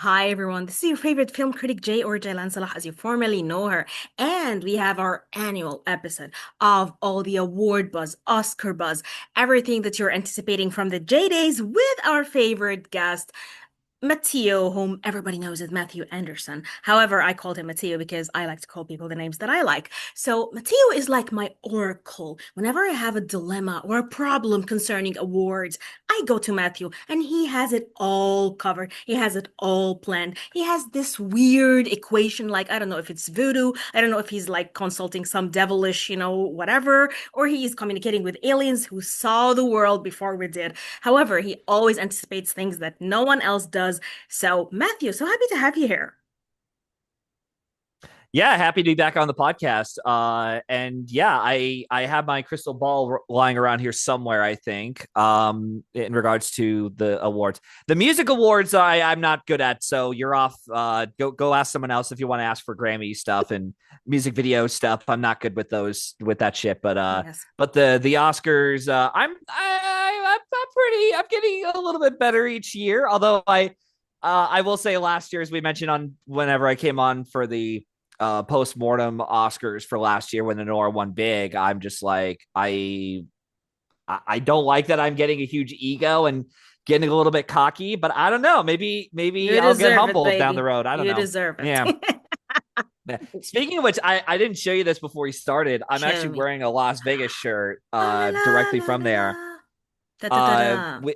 Hi everyone, this is your favorite film critic Jay or Jaylan Salah as you formerly know her. And we have our annual episode of all the award buzz, Oscar buzz, everything that you're anticipating from the J Days with our favorite guest, Matthieu, whom everybody knows as Matthieu Anderson. However, I called him Matthieu because I like to call people the names that I like. So Matthieu is like my oracle. Whenever I have a dilemma or a problem concerning awards, I go to Matthieu and he has it all covered. He has it all planned. He has this weird equation, like I don't know if it's voodoo, I don't know if he's like consulting some devilish, whatever, or he's communicating with aliens who saw the world before we did. However, he always anticipates things that no one else does. So, Matthieu, so happy to have you here. Yeah, happy to be back on the podcast. And yeah, I have my crystal ball lying around here somewhere, I think, in regards to the awards. The music awards I'm not good at, so you're off. Go ask someone else if you want to ask for Grammy stuff and music video stuff. I'm not good with with that shit. Yes. But the Oscars, I'm pretty. I'm getting a little bit better each year. Although I will say last year, as we mentioned on whenever I came on for the post-mortem Oscars for last year when Anora won big, I'm just like, I don't like that I'm getting a huge ego and getting a little bit cocky, but I don't know. Maybe You I'll get deserve it, humbled down the baby. road. I don't You know. deserve it. Yeah. Speaking of which, I didn't show you this before we started. I'm Show actually me. wearing a Las Vegas shirt Oh la la directly la from la there. la. Da da da Uh da. we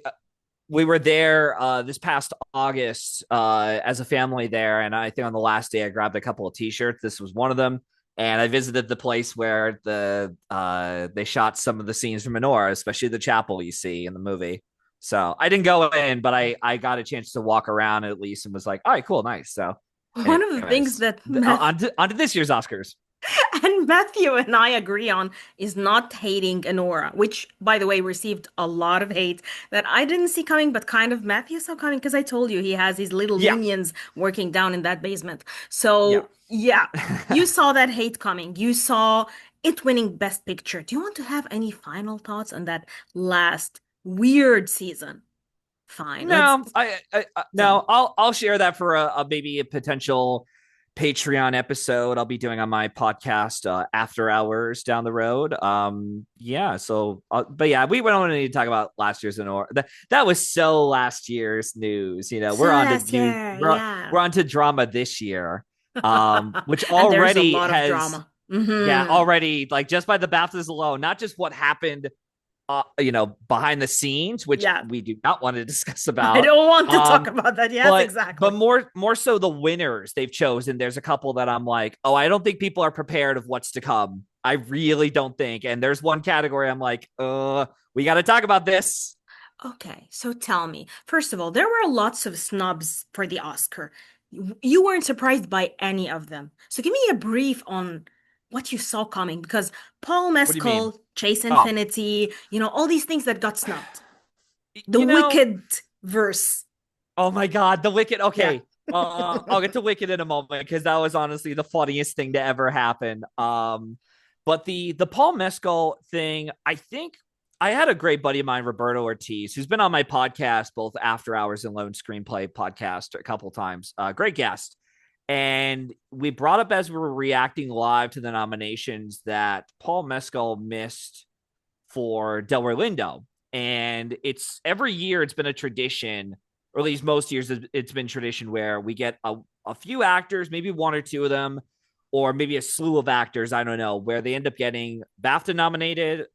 we were there this past August as a family there, and I think on the last day I grabbed a couple of T-shirts. This was one of them, and I visited the place where they shot some of the scenes from Anora, especially the chapel you see in the movie. So I didn't go in, but I got a chance to walk around at least and was like, all right, cool, nice. So, One of the things anyways, that Matt on to this year's Oscars. and Matthew and I agree on is not hating Enora, which, by the way, received a lot of hate that I didn't see coming, but kind of Matthew saw coming because I told you he has his little Yeah, minions working down in that basement. yeah. So, yeah, you saw that hate coming. You saw it winning Best Picture. Do you want to have any final thoughts on that last weird season? Fine, let's No, tell no. I'll share that for a maybe a potential Patreon episode I'll be doing on my podcast after hours down the road. Yeah. So, but yeah, we don't need to talk about last year's Honor. That was so last year's news. You know, so we're on to last news. year, yeah. We're on to drama this year. Which And there's a already lot of has drama. yeah Hmm. already like just by the BAFTAs alone, not just what happened behind the scenes, which Yeah, we do not want to discuss I about. don't want to talk Um, about that. Yes, but exactly. more so the winners they've chosen. There's a couple that I'm like, oh, I don't think people are prepared of what's to come. I really don't think. And there's one category I'm like, we got to talk about this. Okay, so tell me, first of all, there were lots of snubs for the Oscar. You weren't surprised by any of them. So give me a brief on what you saw coming, because Paul What do you mean? Mescal, Chase Oh, Infinity, all these things that got snubbed. The you know, Wicked verse. oh my God, the Wicked. Yeah. Okay. I'll get to Wicked in a moment because that was honestly the funniest thing to ever happen. But the Paul Mescal thing, I think I had a great buddy of mine, Roberto Ortiz, who's been on my podcast, both After Hours and Lone Screenplay podcast, a couple of times. Great guest. And we brought up as we were reacting live to the nominations that Paul Mescal missed for Delroy Lindo. And it's every year it's been a tradition, or at least most years it's been tradition where we get a few actors, maybe one or two of them, or maybe a slew of actors, I don't know, where they end up getting BAFTA nominated.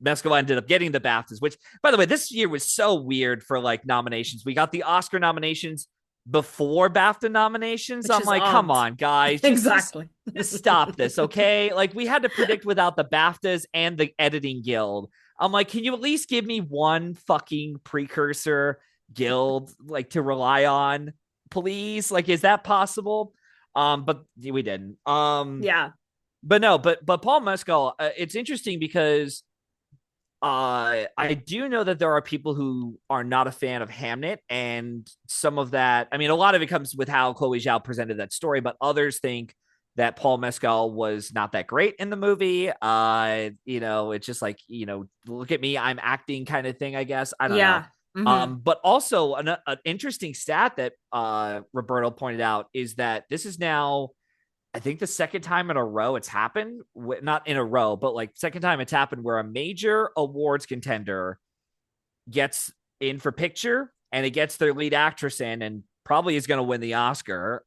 Mescal ended up getting the BAFTAs, which, by the way, this year was so weird for like nominations. We got the Oscar nominations before BAFTA nominations. Which I'm is like, come odd. on, guys, Exactly. just stop this, okay? Like we had to predict without the BAFTAs and the editing guild. I'm like, can you at least give me one fucking precursor guild like to rely on, please? Like, is that possible? But we didn't. Yeah. But no, but Paul Mescal, it's interesting because I do know that there are people who are not a fan of Hamnet, and some of that, I mean, a lot of it comes with how Chloe Zhao presented that story, but others think that Paul Mescal was not that great in the movie. It's just like, look at me, I'm acting kind of thing, I guess. I don't know. Yeah. Hmm. But also an interesting stat that Roberto pointed out is that this is now, I think, the second time in a row it's happened. Not in a row, but like second time it's happened where a major awards contender gets in for picture and it gets their lead actress in and probably is going to win the Oscar.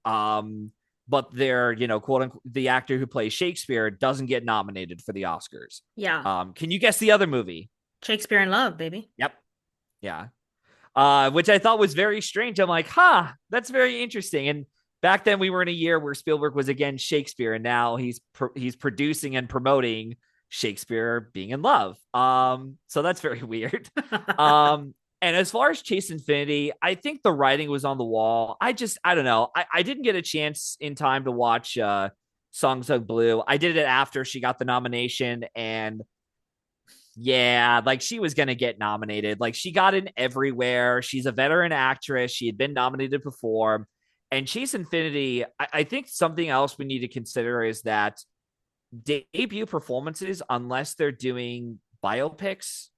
But their, quote unquote, the actor who plays Shakespeare doesn't get nominated for the Oscars. Yeah. Can you guess the other movie? Shakespeare in Love, baby. Yep. Yeah. Which I thought was very strange. I'm like, that's very interesting. And back then we were in a year where Spielberg was against Shakespeare, and now he's producing and promoting Shakespeare being in love. So that's very weird. And as far as Chase Infinity, I think the writing was on the wall. I don't know. I didn't get a chance in time to watch Songs of Blue. I did it after she got the nomination, and yeah, like she was going to get nominated. Like she got in everywhere. She's a veteran actress. She had been nominated before. And Chase Infinity, I think something else we need to consider is that debut performances, unless they're doing biopics,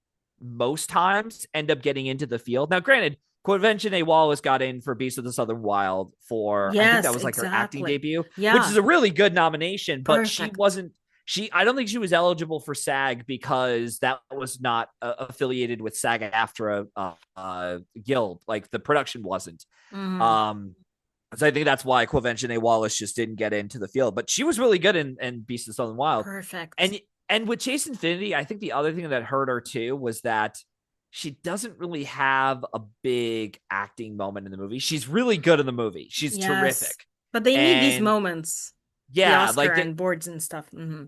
most times end up getting into the field. Now, granted, Quinvention Wallace got in for Beast of the Southern Wild for, I think that Yes, was like her acting exactly. debut, which is Yeah. a really good nomination, but she Perfect. wasn't. I don't think she was eligible for SAG because that was not affiliated with SAG AFTRA guild. Like the production wasn't. Hmm. Um, so I think that's why Quinvention Wallace just didn't get into the field. But she was really good in Beast of the Southern Wild. Perfect. And with Chase Infinity, I think the other thing that hurt her too was that she doesn't really have a big acting moment in the movie. She's really good in the movie. She's Yes. terrific. But they need these And moments, the yeah, Oscar and boards and stuff. Hmm.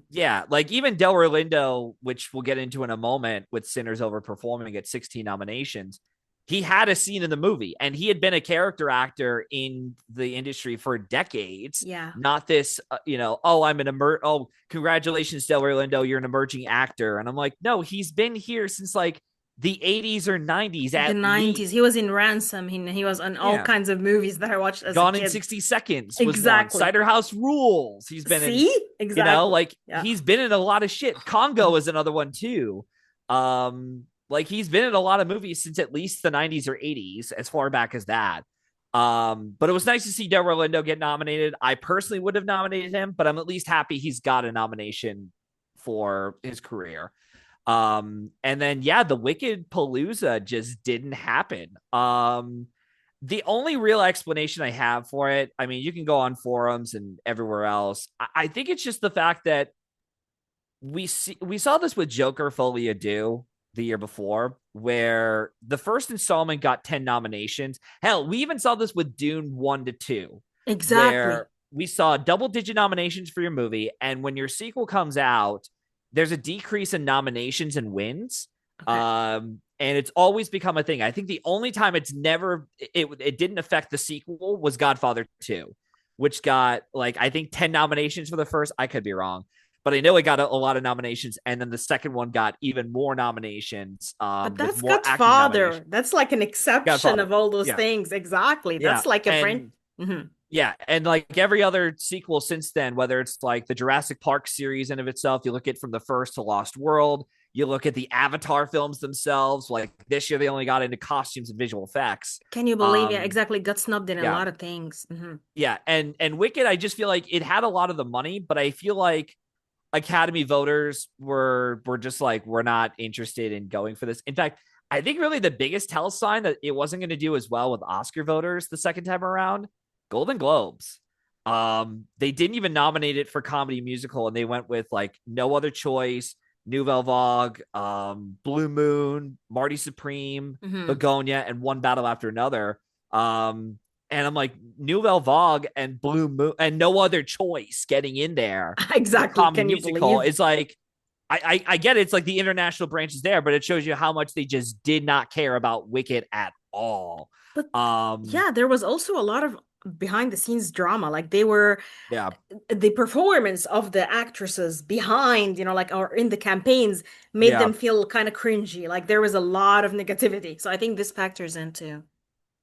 like even Delroy Lindo, which we'll get into in a moment, with Sinners overperforming at 16 nominations, he had a scene in the movie, and he had been a character actor in the industry for decades. Yeah. Not this, oh, congratulations, Delroy Lindo, you're an emerging actor, and I'm like, no, he's been here since like the 80s or 90s The at 90s. least. He was in Ransom. He was on all Yeah, kinds of movies that I watched as a Gone in kid. 60 Seconds was one. Exactly. Cider House Rules. He's been in, See? Exactly. like Yeah. he's been in a lot of shit. Congo is another one too. Like he's been in a lot of movies since at least the 90s or 80s, as far back as that. But it was nice to see Delroy Lindo get nominated. I personally would have nominated him, but I'm at least happy he's got a nomination for his career. And then yeah, the Wicked Palooza just didn't happen. The only real explanation I have for it, I mean, you can go on forums and everywhere else. I think it's just the fact that we saw this with Joker Folie à the year before, where the first installment got 10 nominations. Hell, we even saw this with Dune 1 to 2, Exactly. where we saw double digit nominations for your movie. And when your sequel comes out, there's a decrease in nominations and wins. Okay. And it's always become a thing. I think the only time it didn't affect the sequel was Godfather 2, which got like I think 10 nominations for the first. I could be wrong, but I know it got a lot of nominations, and then the second one got even more nominations, But with that's more acting Godfather. nominations. That's like an exception Godfather, of all those yeah, things. Exactly. yeah, That's like a friend. and Hmm. yeah, and like every other sequel since then, whether it's like the Jurassic Park series in of itself, you look at from the first to Lost World, you look at the Avatar films themselves. Like this year, they only got into costumes and visual effects. Can you believe? Yeah, Um, exactly. Got snubbed in a yeah, lot of things. Hmm. yeah, and Wicked, I just feel like it had a lot of the money, but I feel like Academy voters were just like, we're not interested in going for this. In fact, I think really the biggest tell sign that it wasn't going to do as well with Oscar voters the second time around, Golden Globes. They didn't even nominate it for comedy musical, and they went with like No Other Choice, Nouvelle Vague, Blue Moon, Marty Supreme, Hmm. Begonia, and One Battle After Another. And I'm like, Nouvelle Vague and Blue Moon and No Other Choice getting in there for Exactly. comedy Can you musical believe? is like, I get it. It's like the international branch is there, but it shows you how much they just did not care about Wicked at all. But Um, yeah, there was also a lot of behind the scenes drama. Like they were yeah, the performance of the actresses behind, like or in the campaigns made yeah. them feel kind of cringy. Like there was a lot of negativity. So I think this factors into.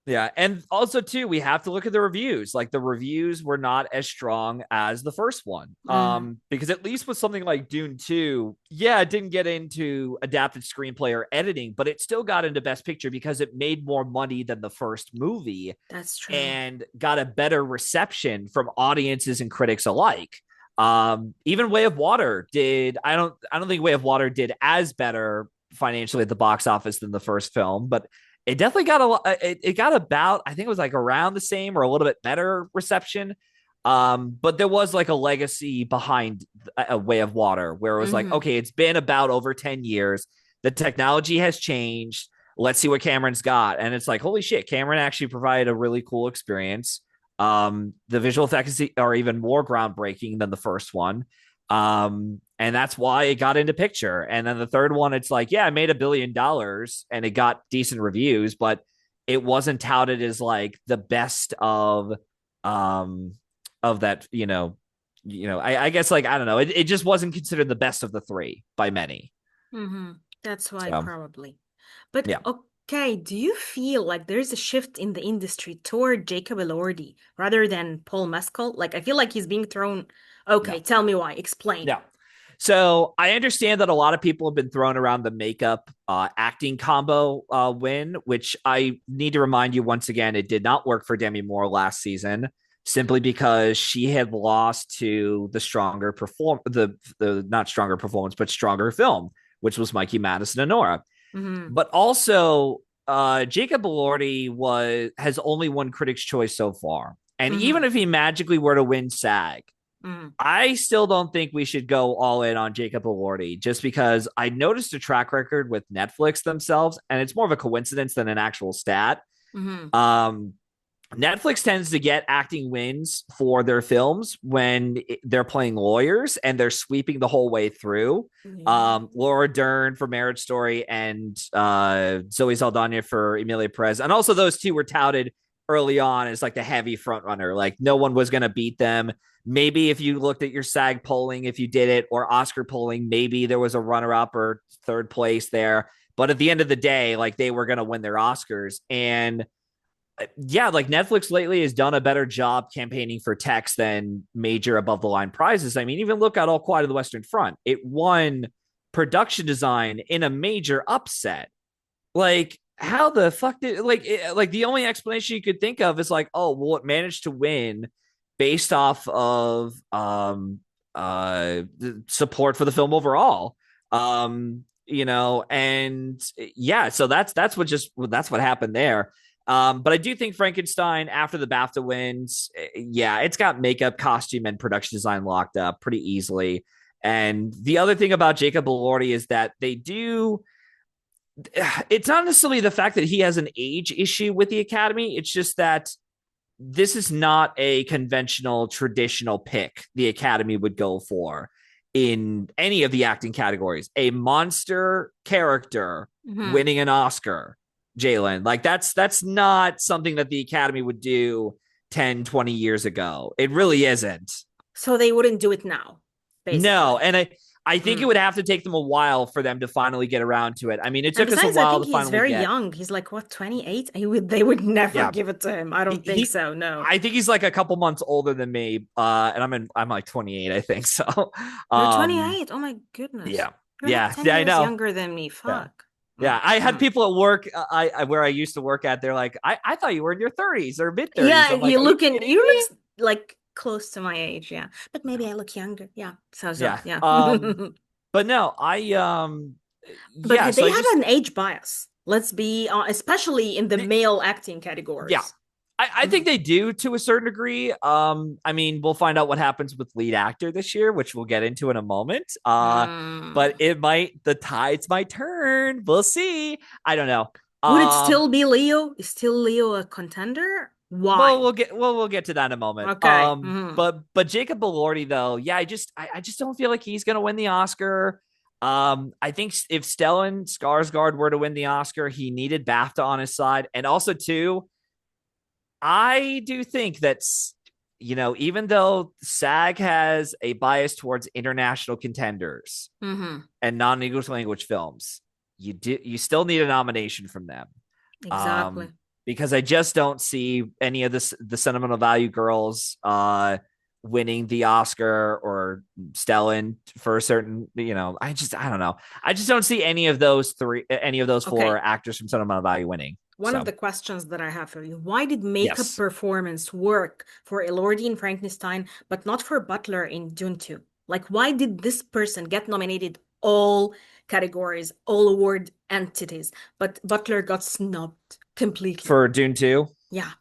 Yeah, and also too, we have to look at the reviews. Like the reviews were not as strong as the first one. Mm, Because at least with something like Dune 2, yeah, it didn't get into adapted screenplay or editing, but it still got into Best Picture because it made more money than the first movie that's true. and got a better reception from audiences and critics alike. Even Way of Water did I don't think Way of Water did as better financially at the box office than the first film, but it definitely got it got about, I think it was like around the same or a little bit better reception. But there was like a legacy behind a Way of Water where it was like, Hmm. okay, it's been about over 10 years. The technology has changed. Let's see what Cameron's got. And it's like, holy shit, Cameron actually provided a really cool experience. The visual effects are even more groundbreaking than the first one. And that's why it got into picture. And then the third one, it's like, yeah, I made $1 billion and it got decent reviews, but it wasn't touted as like the best um of that, I guess like I don't know, it just wasn't considered the best of the three by many. Hmm. That's why So probably. But yeah, okay, do you feel like there's a shift in the industry toward Jacob Elordi rather than Paul Mescal? Like I feel like he's being thrown. no, Okay, tell me why. Explain. no. So I understand that a lot of people have been throwing around the makeup acting combo win, which I need to remind you once again, it did not work for Demi Moore last season, simply because she had lost to the stronger perform the not stronger performance, but stronger film, which was Mikey Madison and Nora. Hmm. But also, Jacob Elordi has only won Critics' Choice so far, and even Hmm. if he magically were to win SAG, Hmm. I still don't think we should go all in on Jacob Elordi just because I noticed a track record with Netflix themselves, and it's more of a coincidence than an actual stat. Hmm. Um, Netflix tends to get acting wins for their films when they're playing lawyers and they're sweeping the whole way through. Yeah. Laura Dern for Marriage Story and Zoe Saldana for Emilia Perez. And also those two were touted early on as like the heavy front runner. Like no one was going to beat them. Maybe if you looked at your SAG polling, if you did it, or Oscar polling, maybe there was a runner up or third place there. But at the end of the day, like they were going to win their Oscars. And yeah, like Netflix lately has done a better job campaigning for text than major above the line prizes. I mean, even look at All Quiet on the Western Front. It won production design in a major upset. Like, how the fuck did like the only explanation you could think of is like, oh, well, it managed to win based off of support for the film overall. And yeah, so that's what happened there. But I do think Frankenstein after the BAFTA wins, yeah, it's got makeup, costume, and production design locked up pretty easily. And the other thing about Jacob Elordi is that they do. It's not necessarily the fact that he has an age issue with the Academy. It's just that this is not a conventional, traditional pick the Academy would go for in any of the acting categories. A monster character Hmm. winning an Oscar, Jalen. Like that's not something that the Academy would do 10, 20 years ago. It really isn't. So they wouldn't do it now, No, basically. and I think it Mm. would have to take them a while for them to finally get around to it. I mean, it And took us a besides, I while think to he's finally very get. young. He's like, what, 28? They would never Yeah, give it to him. I don't think he so. No. I think he's like a couple months older than me. And I'm like 28, I think. So You're um 28. Oh my goodness. yeah. You're like Yeah, 10 yeah, I years know. younger than me. Yeah. Fuck. Yeah. Mm, I had mm. people at work I where I used to work at, they're like, I thought you were in your 30s or mid 30s. Yeah, I'm like, are you kidding you me? look like close to my age. Yeah. But maybe No. I look younger. Yeah. So, Yeah. yeah. But no, I But yeah, so they I have just an age bias. Let's be, especially in the male acting yeah. categories. I think Mhm. they do to a certain degree. I mean, we'll find out what happens with lead actor this year, which we'll get into in a moment. But Mm. the tides might turn. We'll see. I don't know. Would it Um, still be Leo? Is still Leo a contender? well, Why? we'll get to that in a moment. Okay. Mhm. But Jacob Elordi though, yeah, I just don't feel like he's gonna win the Oscar. I think if Stellan Skarsgård were to win the Oscar, he needed BAFTA on his side, and also too, I do think that's, even though SAG has a bias towards international contenders Mhm. and non-English language films, you still need a nomination from them. Um, Exactly. because I just don't see any of the sentimental value girls winning the Oscar or Stellan for a certain, I don't know. I just don't see any of those four Okay. actors from sentimental value winning. One of So the questions that I have for you, why did makeup yes, performance work for Elordi in Frankenstein, but not for Butler in Dune 2? Like, why did this person get nominated all categories, all award entities, but Butler got snubbed completely? for Dune 2. Yeah.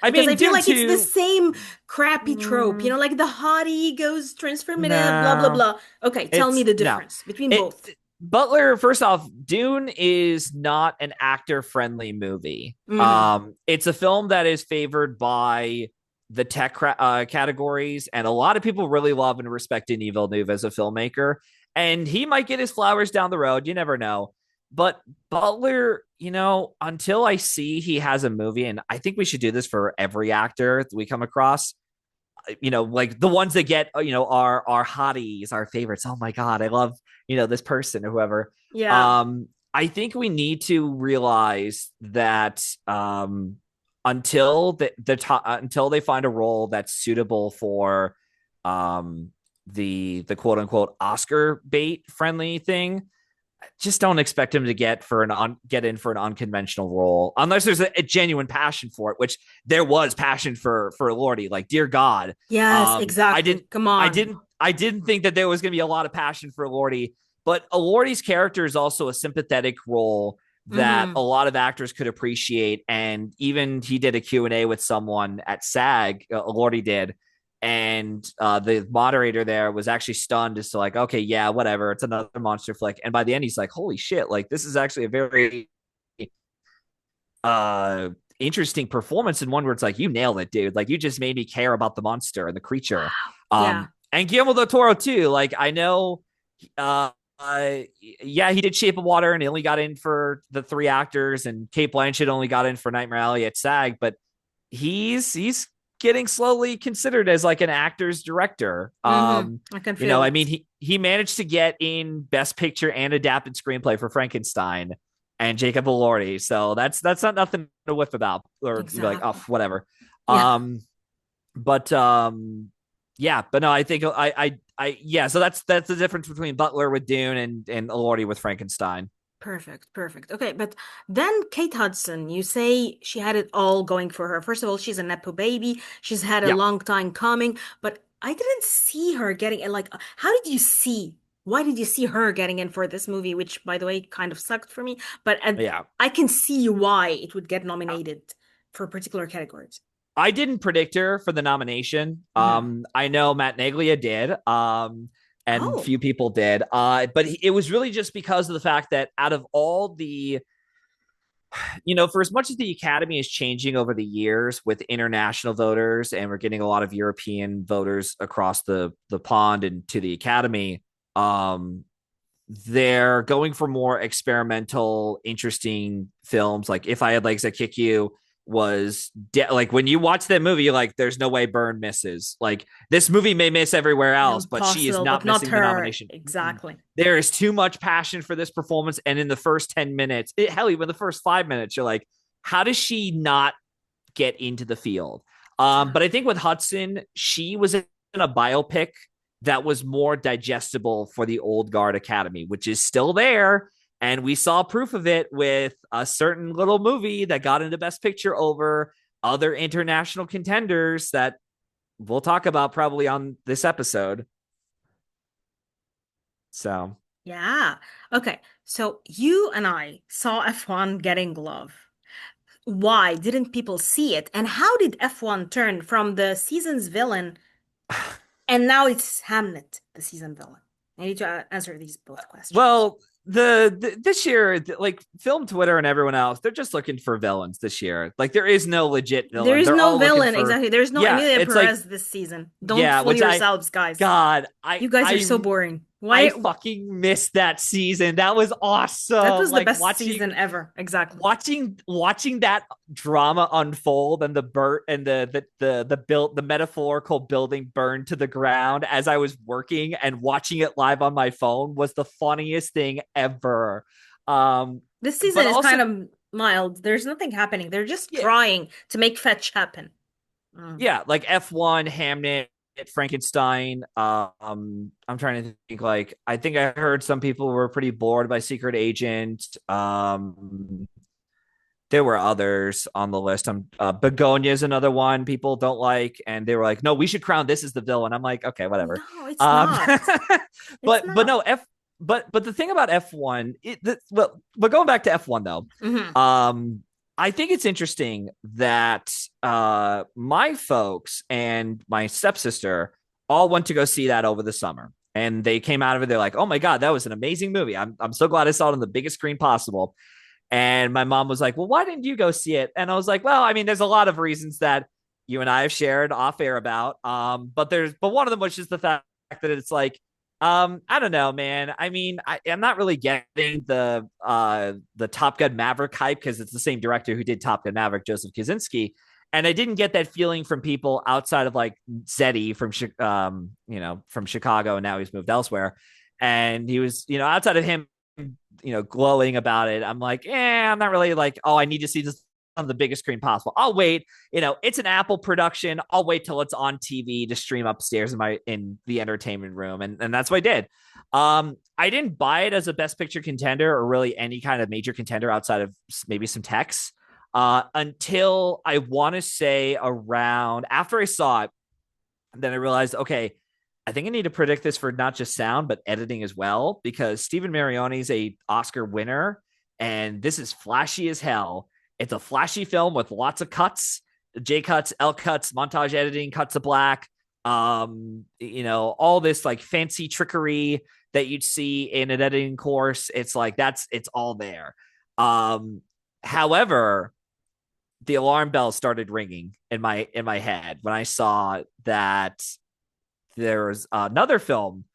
I Because I mean, feel Dune like it's the 2, same crappy trope, mm, like the hottie goes transformative, blah, blah, no. blah. Okay, tell me It's the no. difference between It both. Butler, first off, Dune is not an actor friendly movie. Hmm. It's a film that is favored by the categories, and a lot of people really love and respect Denis Villeneuve as a filmmaker. And he might get his flowers down the road. You never know. But Butler, until I see he has a movie, and I think we should do this for every actor that we come across, like the ones that get, our hotties, our favorites. Oh my God, I love, this person or whoever. Yeah. I think we need to realize that until until they find a role that's suitable for um the quote unquote Oscar bait friendly thing, just don't expect him to get in for an unconventional role unless there's a genuine passion for it, which there was passion for Elordi. Like, dear God, Yes, I exactly. didn't Come on. I didn't think that there was going to be a lot of passion for Elordi, but Elordi's character is also a sympathetic role that a Hmm. lot of actors could appreciate. And even he did a Q&A with someone at SAG, Elordi did, and the moderator there was actually stunned as to like, okay, yeah, whatever, it's another monster flick. And by the end, he's like, holy shit, like this is actually a very uh interesting performance, in one where it's like, you nailed it, dude. Like, you just made me care about the monster and the creature. Wow. Yeah. And Guillermo del Toro too. Like, I know, uh, yeah, he did Shape of Water, and he only got in for the three actors, and Kate Blanchett only got in for Nightmare Alley at SAG, but he's getting slowly considered as like an actor's director. I can feel I mean, it. he managed to get in Best Picture and adapted screenplay for Frankenstein and Jacob Elordi, so that's not nothing to whiff about or be like, oh, Exactly. whatever. Yeah. Um, but yeah, but no, I think yeah. So that's the difference between Butler with Dune and Elordi with Frankenstein. Perfect. Perfect. Okay. But then Kate Hudson, you say she had it all going for her. First of all, she's a Nepo baby. She's had a Yeah, long time coming, but I didn't see her getting it. Like, how did you see? Why did you see her getting in for this movie, which, by the way, kind of sucked for me? But yeah. I can see why it would get nominated for particular categories. I didn't predict her for the nomination. Hmm. I know Matt Neglia did, and Oh. few people did. But it was really just because of the fact that out of all the, for as much as the Academy is changing over the years with international voters, and we're getting a lot of European voters across the pond and to the Academy, um, they're going for more experimental, interesting films. Like If I Had Legs That Kick You was like, when you watch that movie, you're like, there's no way Byrne misses. Like, this movie may miss everywhere else, but she is Impossible, but not not missing the her. nomination. Exactly. There is too much passion for this performance, and in the first 10 minutes, hell, even the first 5 minutes, you're like, how does she not get into the field? Yeah. But I think with Hudson, she was in a biopic that was more digestible for the old guard Academy, which is still there. And we saw proof of it with a certain little movie that got into Best Picture over other international contenders that we'll talk about probably on this episode. So, Yeah. Okay. So you and I saw F1 getting love. Why didn't people see it? And how did F1 turn from the season's villain and now it's Hamlet, the season villain? I need to answer these both questions. well, this year, like film Twitter and everyone else, they're just looking for villains this year. Like, there is no legit There villain. is They're no all looking villain, for, exactly. There's no yeah. Emilia It's like, Perez this season. Don't yeah, fool which yourselves, guys. God, You guys are so boring. I Why? fucking missed that season. That was That awesome. was the Like, best season ever. Exactly. watching that drama unfold, and the bird and the metaphorical building burn to the ground as I was working, and watching it live on my phone was the funniest thing ever. Um This but season is kind also, of mild. There's nothing happening. They're just Yeah. trying to make fetch happen. Mm. Yeah, like F1, Hamnet, Frankenstein. I'm trying to think. Like, I think I heard some people were pretty bored by Secret Agent. There were others on the list. Begonia is another one people don't like, and they were like, "No, we should crown this as the villain." I'm like, "Okay, whatever." No, it's Um, not. It's but not. no, but the thing about F1, well, but going back to F1 though, Hmm. um, I think it's interesting that my folks and my stepsister all went to go see that over the summer. And they came out of it. They're like, "Oh my god, that was an amazing movie! I'm so glad I saw it on the biggest screen possible." And my mom was like, "Well, why didn't you go see it?" And I was like, "Well, I mean, there's a lot of reasons that you and I have shared off air about. But one of them was just the fact that it's like, I don't know, man. I mean, I'm not really getting the Top Gun Maverick hype because it's the same director who did Top Gun Maverick, Joseph Kosinski. And I didn't get that feeling from people outside of like Zeddy from from Chicago, and now he's moved elsewhere. And he was, outside of him, glowing about it. I'm like, I'm not really like, oh, I need to see this on the biggest screen possible. I'll wait. It's an Apple production. I'll wait till it's on TV to stream upstairs in the entertainment room, and that's what I did. I didn't buy it as a Best Picture contender or really any kind of major contender outside of maybe some text until I want to say around after I saw it. Then I realized, okay, I think I need to predict this for not just sound, but editing as well, because Stephen Marioni is a Oscar winner, and this is flashy as hell. It's a flashy film with lots of cuts, J cuts, L cuts, montage editing, cuts of black, all this like fancy trickery that you'd see in an editing course. It's like it's all there. However, the alarm bells started ringing in my head when I saw that there was another film.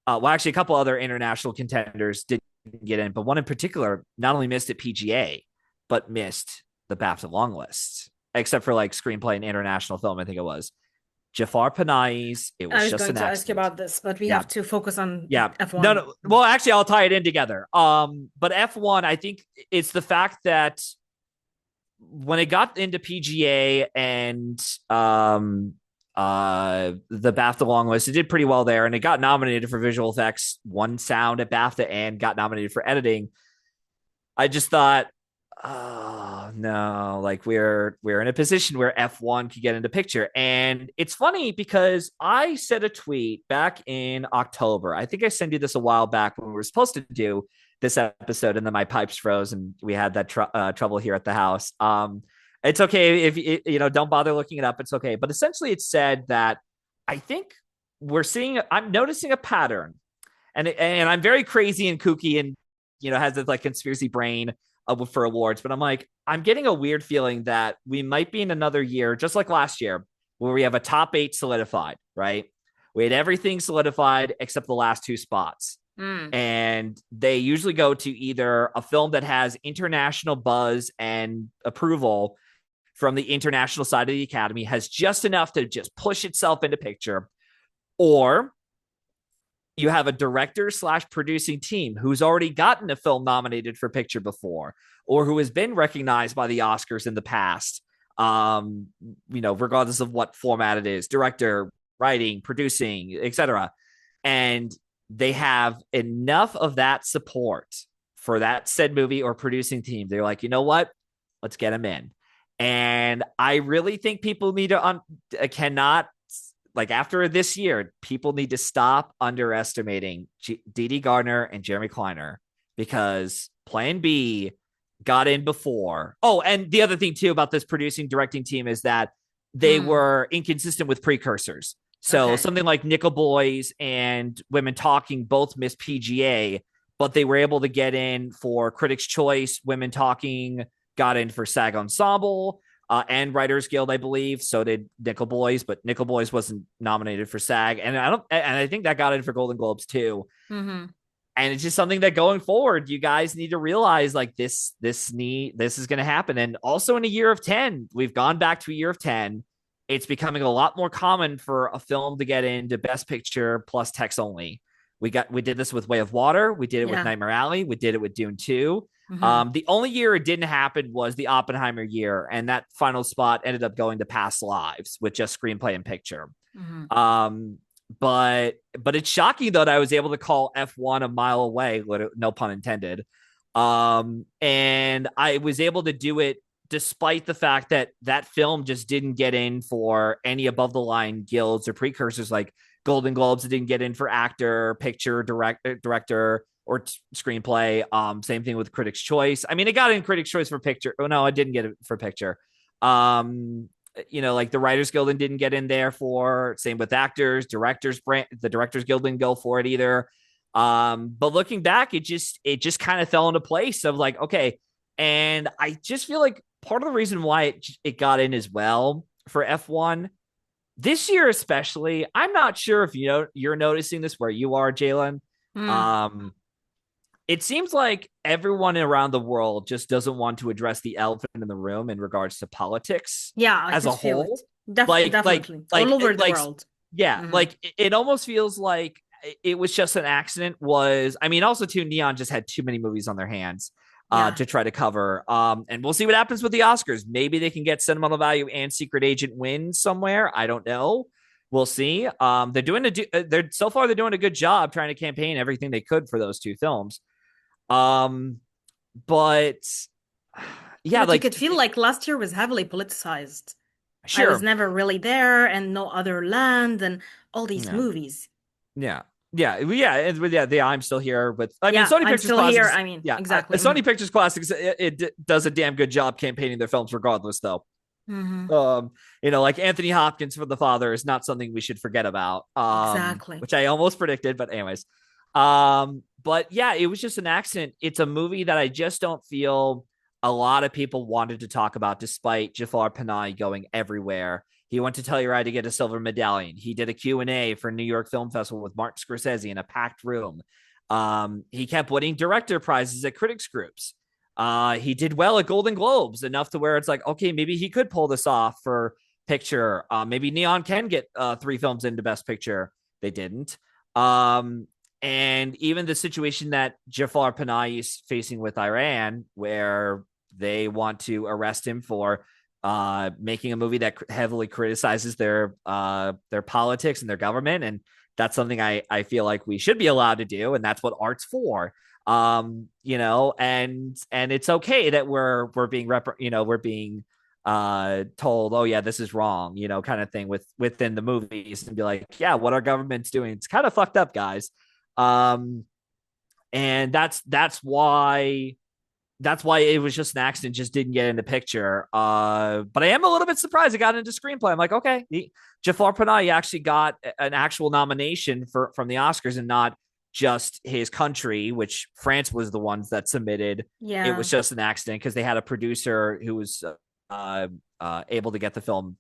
Well, actually, a couple other international contenders didn't get in, but one in particular not only missed at PGA, but missed the BAFTA long list, except for like screenplay and international film. I think it was Jafar Panahi's. It I was was just going an to ask you accident. about this, but we Yeah, have to focus on yeah. No, F1. no. Well, actually, I'll tie it in together. But F1, I think it's the fact that when it got into PGA and the BAFTA long list, it did pretty well there, and it got nominated for visual effects, won sound at BAFTA, and got nominated for editing. I just thought, oh no, like we're in a position where F1 could get into picture. And it's funny because I said a tweet back in October. I think I sent you this a while back when we were supposed to do this episode, and then my pipes froze and we had that trouble here at the house. It's okay if don't bother looking it up. It's okay. But essentially it said that I think I'm noticing a pattern, and I'm very crazy and kooky and has this like conspiracy brain for awards, but I'm getting a weird feeling that we might be in another year, just like last year, where we have a top 8 solidified, right? We had everything solidified except the last 2 spots. Mm. And they usually go to either a film that has international buzz and approval from the international side of the Academy, has just enough to just push itself into picture, or you have a director / producing team who's already gotten a film nominated for picture before, or who has been recognized by the Oscars in the past, regardless of what format it is, director, writing, producing, etc. And they have enough of that support for that said movie or producing team. They're like, you know what? Let's get them in. And I really think people need to cannot, like, after this year, people need to stop underestimating Dede Gardner and Jeremy Kleiner, because Plan B got in before. Oh, and the other thing too about this producing directing team is that they Mm. were inconsistent with precursors. So Okay. something like Nickel Boys and Women Talking both missed PGA, but they were able to get in for Critics' Choice. Women Talking got in for SAG Ensemble and Writers Guild, I believe. So did Nickel Boys, but Nickel Boys wasn't nominated for SAG, and I think that got in for Golden Globes too. Mm-hmm. And it's just something that going forward, you guys need to realize, like, this is going to happen. And also in a year of 10, we've gone back to a year of 10. It's becoming a lot more common for a film to get into Best Picture plus text only. We did this with Way of Water. We did it with Yeah. Nightmare Alley. We did it with Dune 2. Hmm. The only year it didn't happen was the Oppenheimer year, and that final spot ended up going to Past Lives with just screenplay and picture. Hmm. Um, but it's shocking though that I was able to call F1 a mile away, no pun intended. And I was able to do it despite the fact that that film just didn't get in for any above the line guilds or precursors like Golden Globes. It didn't get in for actor, picture, director, or screenplay. Same thing with Critics' Choice. I mean, it got in Critics' Choice for picture. Oh no, I didn't get it for picture. Um, like the Writers Guild didn't get in there for. Same with actors, directors. The Directors Guild didn't go for it either. But looking back, it just kind of fell into place of like, okay. And I just feel like part of the reason why it got in as well for F1 this year, especially, I'm not sure if you're noticing this where you are, Jalen. Mm. Um, it seems like everyone around the world just doesn't want to address the elephant in the room in regards to politics Yeah, I as a could feel it. whole. Like, like, Definitely. All like, over the like, world. yeah, Hmm. like it almost feels like it was just an accident. I mean, also too, Neon just had too many movies on their hands Yeah. to try to cover. And we'll see what happens with the Oscars. Maybe they can get Sentimental Value and Secret Agent win somewhere. I don't know. We'll see. They're so far they're doing a good job trying to campaign everything they could for those two films. Um, but Yeah, yeah, but you like could feel like last year was heavily politicized. I was sure, never really there, and no other land, and all these yeah, movies. yeah, yeah. I'm still here with. I mean, Yeah, Sony I'm Pictures still here. Classics. I mean, Yeah, exactly. Sony Pictures Classics. It does a damn good job campaigning their films, regardless, though. Hmm. Um, like Anthony Hopkins for The Father is not something we should forget about. Exactly. Which I almost predicted, but anyways. But yeah, it was just an accident. It's a movie that I just don't feel a lot of people wanted to talk about, despite Jafar Panahi going everywhere. He went to Telluride to get a silver medallion. He did a Q&A for New York Film Festival with Martin Scorsese in a packed room. He kept winning director prizes at critics groups. He did well at Golden Globes, enough to where it's like, okay, maybe he could pull this off for picture. Maybe Neon can get 3 films into Best Picture. They didn't. Um, and even the situation that Jafar Panahi is facing with Iran, where they want to arrest him for making a movie that heavily criticizes their politics and their government, and that's something I feel like we should be allowed to do, and that's what art's for. And it's okay that we're being we're being told, oh yeah, this is wrong, kind of thing within the movies, and be like, yeah, what our government's doing, it's kind of fucked up, guys. um and that's why it was just an accident, just didn't get into picture. But I am a little bit surprised it got into screenplay. I'm like, okay, Jafar Panahi actually got an actual nomination from the Oscars and not just his country, which France was the ones that submitted. It Yeah. was just an accident because they had a producer who was able to get the film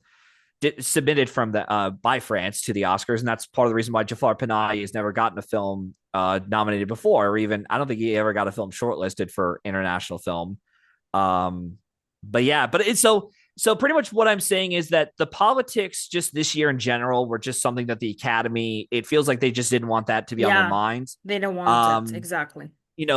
submitted from the by France to the Oscars, and that's part of the reason why Jafar Panahi has never gotten a film nominated before, or even I don't think he ever got a film shortlisted for international film. Um, but yeah, but it's so pretty much what I'm saying is that the politics just this year in general were just something that the Academy, it feels like they just didn't want that to be on their Yeah. minds. They don't want it. Um, Exactly.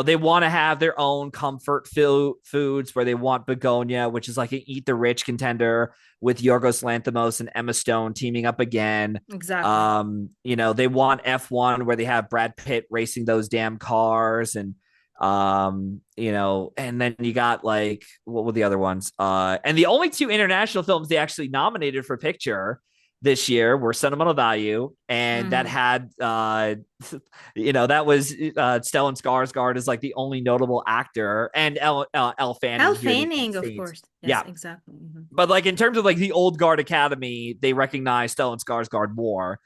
they want to have their own comfort foods where they want Begonia, which is like an eat the rich contender with Yorgos Lanthimos and Emma Stone teaming up again. Exactly. They want F1 where they have Brad Pitt racing those damn cars, and then you got like, what were the other ones? And the only 2 international films they actually nominated for picture this year were Sentimental Value, and that Hmm. had that was Stellan Skarsgård is like the only notable actor, and Elle Elle Fanning here in the United Fanning, of States. course. Yes, Yeah, exactly. Hmm. but like in terms of like the old guard Academy, they recognize Stellan Skarsgård more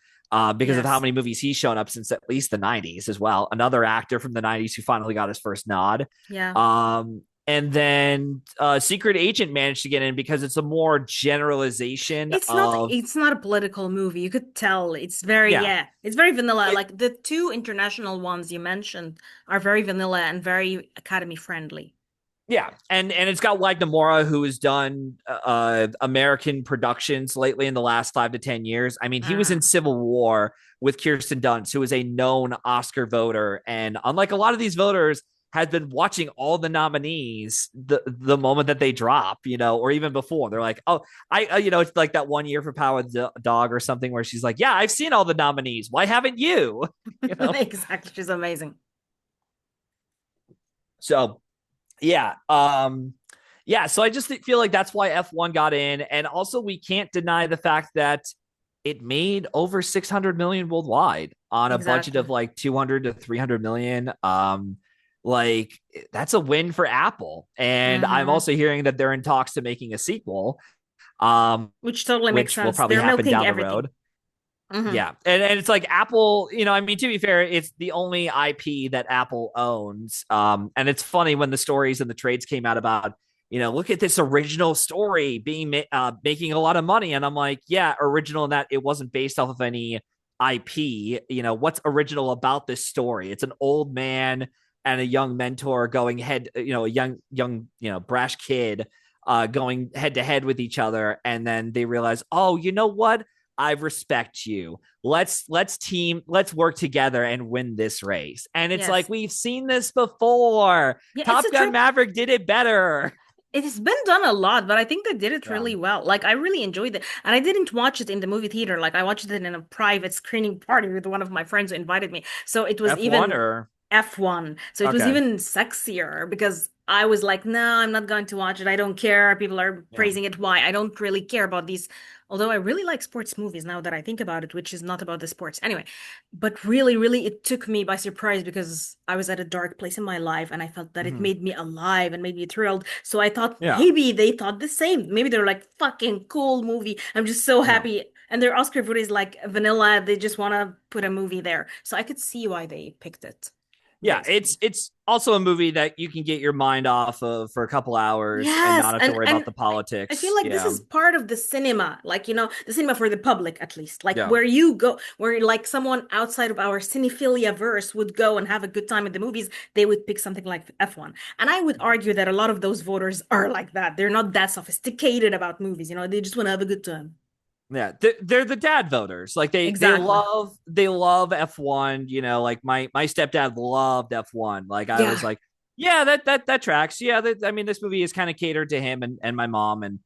because of how Yes. many movies he's shown up since at least the 90s as well. Another actor from the 90s who finally got his first nod. Yeah. And then Secret Agent managed to get in because it's a more generalization It's not of, it's not a political movie. You could tell it's very, yeah, yeah, it's very vanilla. it, Like the 2 international ones you mentioned are very vanilla and very Academy friendly. Yeah, and it's got Wagner, who has done American productions lately in the last 5 to 10 years. I mean, he was in Ah, Civil War with Kirsten Dunst, who is a known Oscar voter, and unlike a lot of these voters, has been watching all the nominees the moment that they drop, or even before. They're like, oh, it's like that 1 year for Power of the Dog or something where she's like, yeah, I've seen all the nominees. Why haven't you? you know. exactly. She's amazing. So yeah, so I just feel like that's why F1 got in, and also we can't deny the fact that it made over 600 million worldwide on a budget Exactly. of like 200 to 300 million. Like that's a win for Apple, and I'm Hmm. also hearing that they're in talks to making a sequel, Which totally makes which will sense. probably They're happen milking down the everything. road. Hmm. Yeah. And it's like Apple, I mean, to be fair, it's the only IP that Apple owns. And it's funny when the stories and the trades came out about, look at this original story making a lot of money. And I'm like, yeah, original in that it wasn't based off of any IP. What's original about this story? It's an old man and a young mentor going head, a young, brash kid going head to head with each other. And then they realize, oh, you know what? I respect you. Let's work together and win this race. And it's like Yes. we've seen this before. Yeah, it's a Top Gun trip. Maverick did it better. It has been done a lot, but I think they did it Yeah. really well. Like I really enjoyed it. And I didn't watch it in the movie theater. Like I watched it in a private screening party with one of my friends who invited me. So it was F1 even or F1. So it was okay. even sexier because I was like, no, I'm not going to watch it. I don't care. People are Yeah. praising it. Why? I don't really care about these. Although I really like sports movies now that I think about it, which is not about the sports. Anyway, but really, really, it took me by surprise because I was at a dark place in my life and I felt that it Mm-hmm. made me alive and made me thrilled. So I thought Yeah. maybe they thought the same. Maybe they're like, fucking cool movie. I'm just so Yeah. happy. And their Oscar vote is like vanilla. They just want to put a movie there. So I could see why they picked it, Yeah. basically. It's also a movie that you can get your mind off of for a couple hours and Yes, not have to and worry about and the I feel politics. like this Yeah. is part of the cinema, like the cinema for the public at least, like Yeah. where you go, where like someone outside of our cinephilia verse would go and have a good time at the movies, they would pick something like F1. And I would Yeah. argue that a lot of those voters are like that. They're not that sophisticated about movies, they just want to have a good time. Yeah, they're the dad voters. Like they Exactly. love F1. Like my stepdad loved F1. Like I was Yeah. like, yeah, that tracks. Yeah, I mean, this movie is kind of catered to him and my mom. And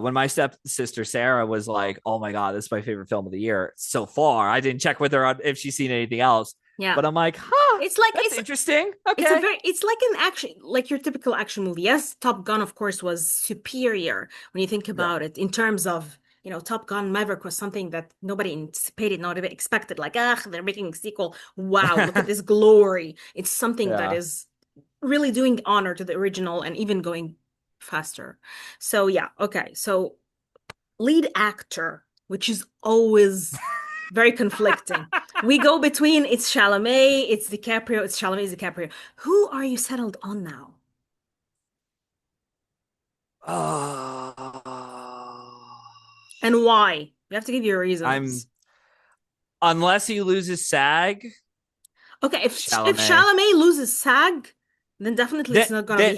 when my stepsister Sarah was like, oh my god, this is my favorite film of the year so far. I didn't check with her on if she's seen anything else, Yeah. but I'm like, huh, It's like that's interesting. it's a Okay, very it's like an action like your typical action movie. Yes, Top Gun of course was superior when you think yeah, about it in terms of, Top Gun Maverick was something that nobody anticipated, nobody expected. Like, they're making a sequel. Wow, look at this glory. It's something that yeah. is really doing honor to the original and even going faster. So yeah, okay. So lead actor, which is always very conflicting. We go between it's Chalamet, it's DiCaprio, it's Chalamet, it's DiCaprio. Who are you settled on now? And why? You have to give your I'm reasons. unless he loses SAG, Okay, if Chalamet. Chalamet loses SAG, then definitely then it's not gonna be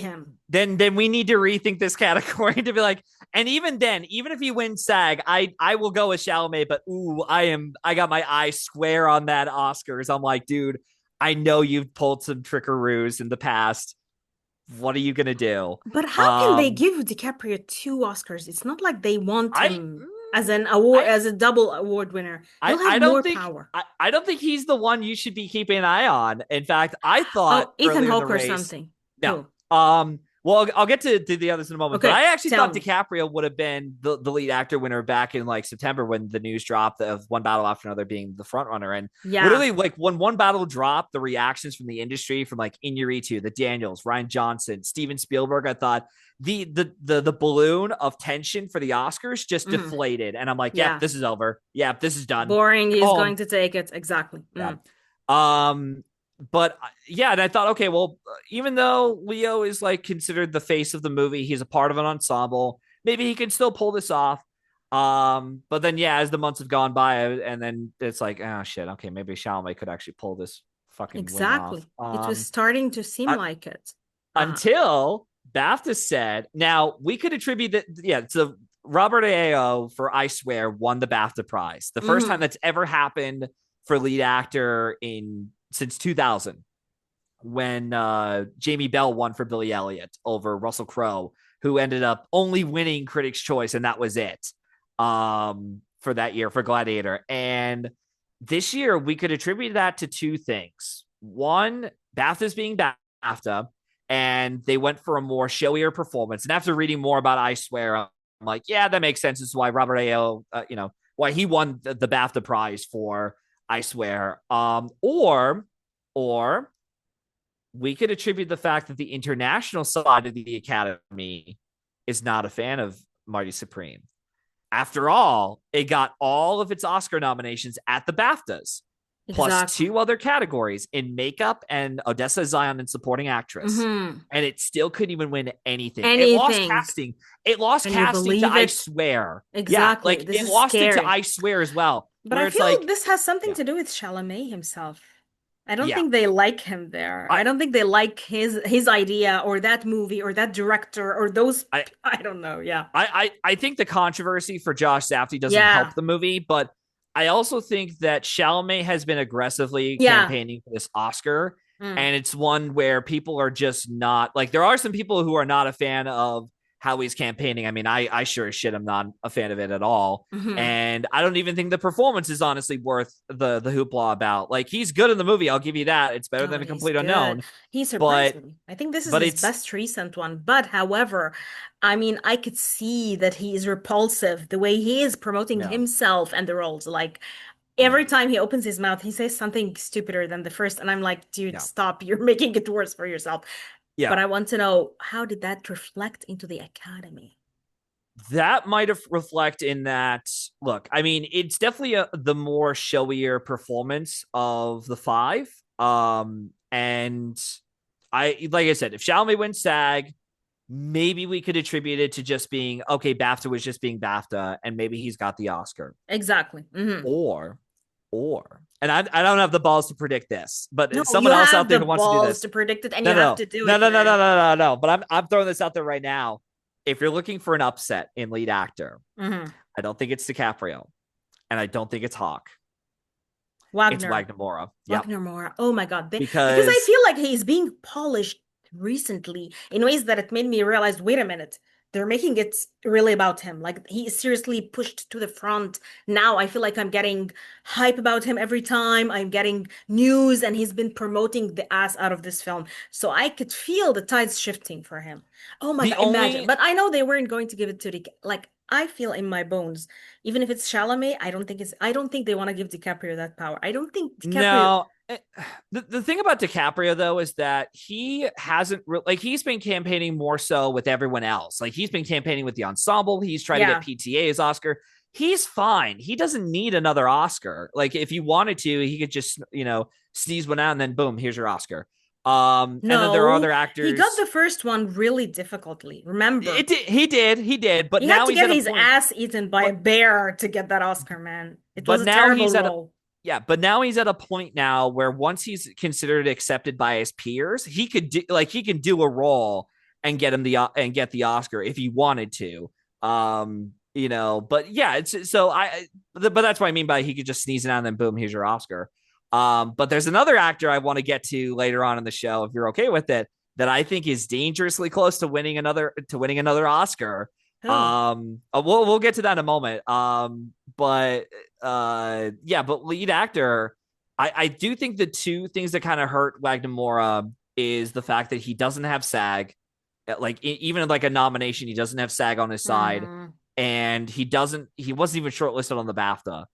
then him. then we need to rethink this category to be like, and even then, even if he wins SAG, I will go with Chalamet, but I got my eye square on that Oscars. I'm like, dude, I know you've pulled some trickeroos in the past. What are you gonna do? But how can they Um, give DiCaprio two Oscars? It's not like they want I him as an award, I as a double award winner. He'll have I more don't think power. I don't think he's the one you should be keeping an eye on. In fact, I thought Oh, Ethan earlier in the Hawke or race, something. no. Who? Well, I'll get to the others in a moment, but Okay, I actually tell thought me. DiCaprio would have been the lead actor winner back in like September when the news dropped of One Battle After Another being the front runner. And Yeah. literally, like when One Battle dropped, the reactions from the industry, from like Inarritu, the Daniels, Ryan Johnson, Steven Spielberg, I thought the balloon of tension for the Oscars just Hmm. deflated, and I'm like, yep, Yeah. this is over. Yep, this is done. Boring. Go He's home. going to take it. Exactly. Yeah. Mm. Um, but yeah, and I thought, okay, well, even though Leo is like considered the face of the movie, he's a part of an ensemble. Maybe he can still pull this off. But then yeah, as the months have gone by, and then it's like, oh shit, okay, maybe Chalamet could actually pull this fucking win off. Exactly. It was starting to seem Uh, like it. Uh, until BAFTA said, now we could attribute that, yeah, so Robert A.O. for I Swear won the BAFTA prize. The first time Hmm. that's ever happened for lead actor in since 2000, when Jamie Bell won for Billy Elliot over Russell Crowe, who ended up only winning Critics' Choice, and that was it for that year for Gladiator. And this year, we could attribute that to two things. One, BAFTAs being BAFTA, and they went for a more showier performance. And after reading more about I Swear, I'm like, yeah, that makes sense. This is why Robert A.O., why he won the BAFTA prize for I Swear. Or we could attribute the fact that the international side of the Academy is not a fan of Marty Supreme. After all, it got all of its Oscar nominations at the BAFTAs, plus Exactly. two other categories in makeup and Odessa Zion in supporting actress. Hmm. And it still couldn't even win anything. It lost Anything. casting. It lost Can you casting to believe I it? Swear. Yeah, Exactly. like This it is lost it to scary. I Swear as well, But I where it's feel like, this has something yeah, to do with Chalamet himself. I don't yeah. think they like him there. I, I don't think they like his idea or that movie or that director or those. I, I don't know. Yeah. I think the controversy for Josh Safdie doesn't Yeah. help the movie, but I also think that Chalamet has been aggressively Yeah. campaigning for this Oscar, Mm. and it's one where people are just not like. There are some people who are not a fan of how he's campaigning. I mean, I sure as shit am not a fan of it at all, Hmm. and I don't even think the performance is honestly worth the hoopla about. Like he's good in the movie, I'll give you that. It's better Oh, than a he's complete good. unknown, He surprised but me. I think this is but his it's best recent one. But however, I mean, I could see that he is repulsive the way he is promoting no, himself and the roles. Like every no, time he opens his mouth, he says something stupider than the first, and I'm like, dude, no, stop. You're making it worse for yourself. yeah. But I want to know, how did that reflect into the Academy? That might have reflect in that. Look, I mean, it's definitely the more showier performance of the five. And I like I said, if Chalamet wins SAG, maybe we could attribute it to just being okay. BAFTA was just being BAFTA, and maybe he's got the Oscar. Exactly. Or, and I don't have the balls to predict this, No, but you someone else out have there the who wants to do balls this. to predict it, and No, you have no, to do no, it, no, no, no, man. no, no, no. But I'm throwing this out there right now. If you're looking for an upset in lead actor, Hmm. I don't think it's DiCaprio, and I don't think it's Hawk. It's Wagner. Wagner Moura. Yep. Wagner Moore. Oh my God. Because I Because feel like he's being polished recently in ways that it made me realize, wait a minute, they're making it really about him. Like he is seriously pushed to the front. Now I feel like I'm getting hype about him every time. I'm getting news and he's been promoting the ass out of this film. So I could feel the tides shifting for him. Oh my the God, imagine. only But I know they weren't going to give it to like I feel in my bones. Even if it's Chalamet, I don't think they want to give DiCaprio that power. I don't think DiCaprio. no. The thing about DiCaprio though is that he hasn't like he's been campaigning more so with everyone else. Like he's been campaigning with the ensemble. He's trying to get Yeah. PTA as Oscar. He's fine. He doesn't need another Oscar. Like if he wanted to, he could just sneeze one out and then boom, here's your Oscar. And then there are No, other he got actors. the first one really difficultly. Remember, He did. But he had now to he's get at a his point. ass eaten by a But bear to get that Oscar, man. It was but a now terrible he's at a role. yeah, but now he's at a point now where once he's considered accepted by his peers, he could he can do a role and get him the and get the Oscar if he wanted to. But yeah, it's so but that's what I mean by he could just sneeze it out and then boom, here's your Oscar. But there's another actor I want to get to later on in the show if you're okay with it that I think is dangerously close to winning another Oscar. Oh, We'll get to that in a moment. But yeah, but lead actor, I do think the two things that kind of hurt Wagner Moura is the fact that he doesn't have SAG, like even like a nomination, he doesn't have SAG on his side, hmm. and he wasn't even shortlisted on the BAFTA.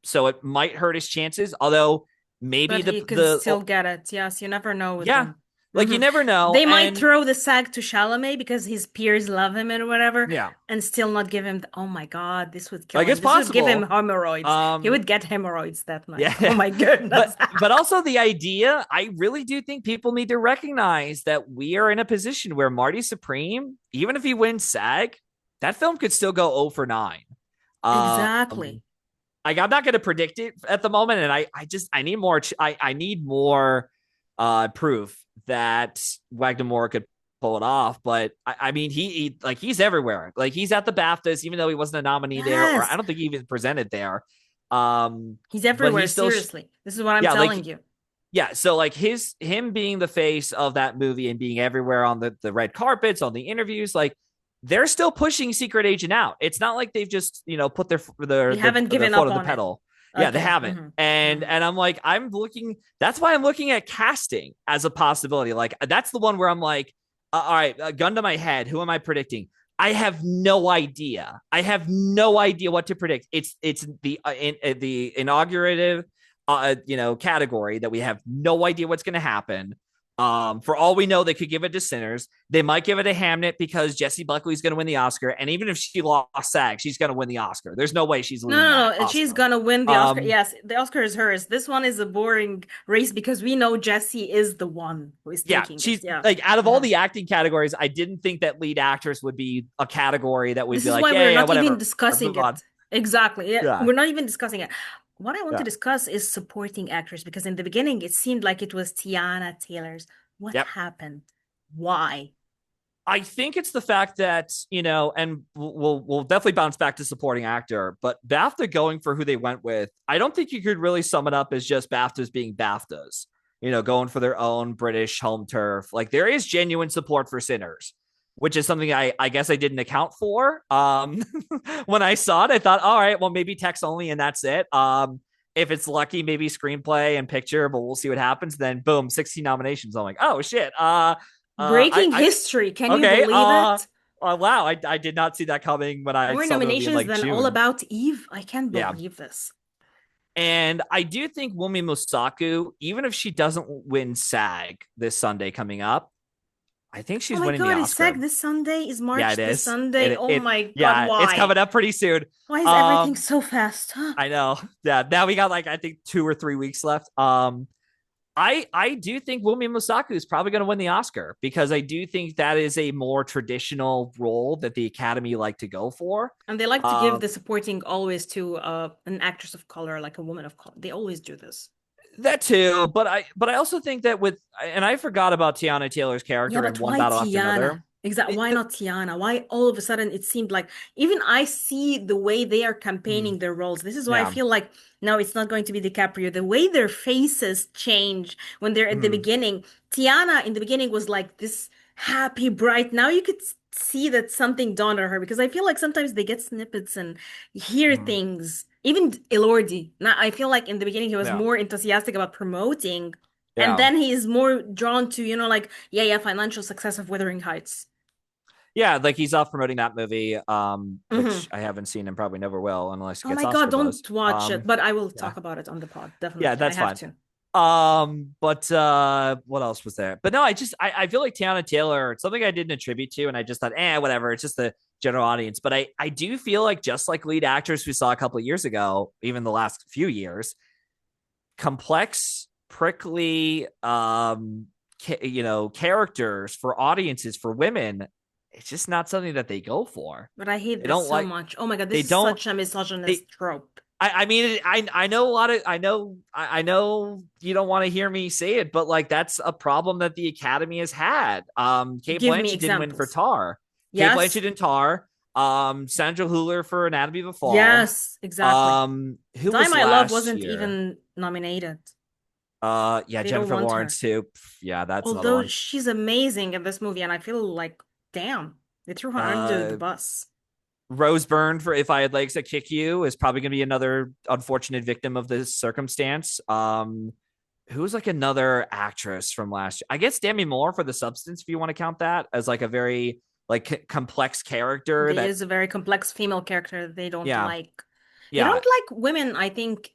So it might hurt his chances, although maybe But the he could the still get it. Yes, you never know with yeah, them. like you Hmm. never know, They might and throw the sack to Chalamet because his peers love him and whatever, yeah, and still not give him. Oh my God, this would kill like him. it's This would give him possible. hemorrhoids. He Um, would get hemorrhoids that night. Oh Yeah. my goodness. But also the idea, I really do think people need to recognize that we are in a position where Marty Supreme, even if he wins SAG, that film could still go 0 for 9. Exactly. Like I'm not going to predict it at the moment, and I need more I need more proof that Wagner Moore could pull it off. But I mean, he's everywhere. Like he's at the BAFTAs, even though he wasn't a nominee there, or I Yes, don't think he even presented there. he's But everywhere. he's still, Seriously, this is what I'm yeah, telling you. yeah. So like him being the face of that movie and being everywhere on the red carpets, on the interviews, like they're still pushing Secret Agent out. It's not like they've just put They haven't their given foot up on the on it. pedal. Yeah, they Okay. haven't. And I'm like, I'm looking. That's why I'm looking at casting as a possibility. Like that's the one where I'm like, all right, gun to my head. Who am I predicting? I have no idea. I have no idea what to predict. It's the inaugurative, category that we have no idea what's going to happen. For all we know, they could give it to Sinners. They might give it to Hamnet because Jessie Buckley's going to win the Oscar. And even if she lost SAG, she's going to win the Oscar. There's no way she's No, losing that no, no. She's Oscar. gonna win the Oscar. Um, Yes, the Oscar is hers. This one is a boring race because we know Jessie is the one who is yeah, taking this. she's Yeah. like out of all Mhm. the acting categories, I didn't think that lead actress would be a category that would This be is like, why yeah, we're yeah, not even whatever, discussing move on. it. Exactly. Yeah, Yeah, we're not even discussing it. What I want to yeah, discuss is supporting actress because in the beginning it seemed like it was Tiana Taylor's. What yep. happened? Why? I think it's the fact that and we'll definitely bounce back to supporting actor, but BAFTA going for who they went with, I don't think you could really sum it up as just BAFTAs being BAFTAs. Going for their own British home turf. Like there is genuine support for Sinners, which is something I guess I didn't account for. When I saw it, I thought, all right, well maybe text only and that's it. If it's lucky, maybe screenplay and picture, but we'll see what happens. Then boom, 16 nominations. I'm like, oh shit. Breaking I history. Can you Okay. believe it? Wow. I did not see that coming when I More saw the movie in nominations like than All June. About Eve. I can't Yeah. believe this. And I do think Wumi Musaku, even if she doesn't win SAG this Sunday coming up, I think Oh she's my winning the God, is SAG Oscar. this Sunday? Is Yeah, March it this is. Sunday? Oh my God, Yeah, it's why? coming up pretty soon. Why is everything Um, so fast? Huh? I know. Yeah, now we got like I think 2 or 3 weeks left. I do think Wumi Musaku is probably going to win the Oscar because I do think that is a more traditional role that the Academy like to go for. And they like to give Um, the supporting always to an actress of color, like a woman of color. They always do this. that too, but I also think that and I forgot about Tiana Taylor's Yeah, character in but one why battle after Tiana? another. Exactly. It- Why the- not Tiana? Why all of a sudden it seemed like even I see the way they are mm, campaigning their roles. This is why I yeah, feel like no, it's not going to be DiCaprio. The way their faces change when they're at the mm, beginning. Tiana in the beginning was like this happy, bright. Now you could see that something dawned on her because I feel like sometimes they get snippets and hear mm, things. Even Elordi. Now I feel like in the beginning he was yeah, more enthusiastic about promoting. And yeah, then he is more drawn to, like, yeah, yeah, financial success of Wuthering Heights. yeah. Like he's off promoting that movie, which Hmm. I haven't seen and probably never will unless it Oh gets my God, Oscar buzz. don't watch it. But I will talk about it on the pod. Yeah, Definitely. I that's have fine. to. But what else was there? But no, I feel like Tiana Taylor, it's something I didn't attribute to, and I just thought, whatever, it's just the general audience. But I do feel like just like lead actors we saw a couple of years ago, even the last few years, complex, prickly, characters for audiences for women, it's just not something that they go for. But I hate They this don't so like. much. Oh my God, They this is don't. such a They misogynist trope. I mean, I know a lot of I know you don't want to hear me say it, but like that's a problem that the Academy has had. Kate Give me Blanchett didn't win for examples. Tar. Kate Yes. Blanchett in Tar. Sandra Hüller for Anatomy of a Fall. Yes, exactly. Who Die was My Love last wasn't year? even nominated. Yeah, They don't Jennifer want Lawrence her. too. Yeah, that's another Although one. she's amazing in this movie, and I feel like, damn, they threw her under the Uh, bus. Rose Byrne for If I Had Legs That Kick You is probably going to be another unfortunate victim of this circumstance. Who's like another actress from last year? I guess Demi Moore for The Substance, if you want to count that as like a very like complex character There that, is a very complex female character that they don't yeah, like. They yeah, don't like women, I think,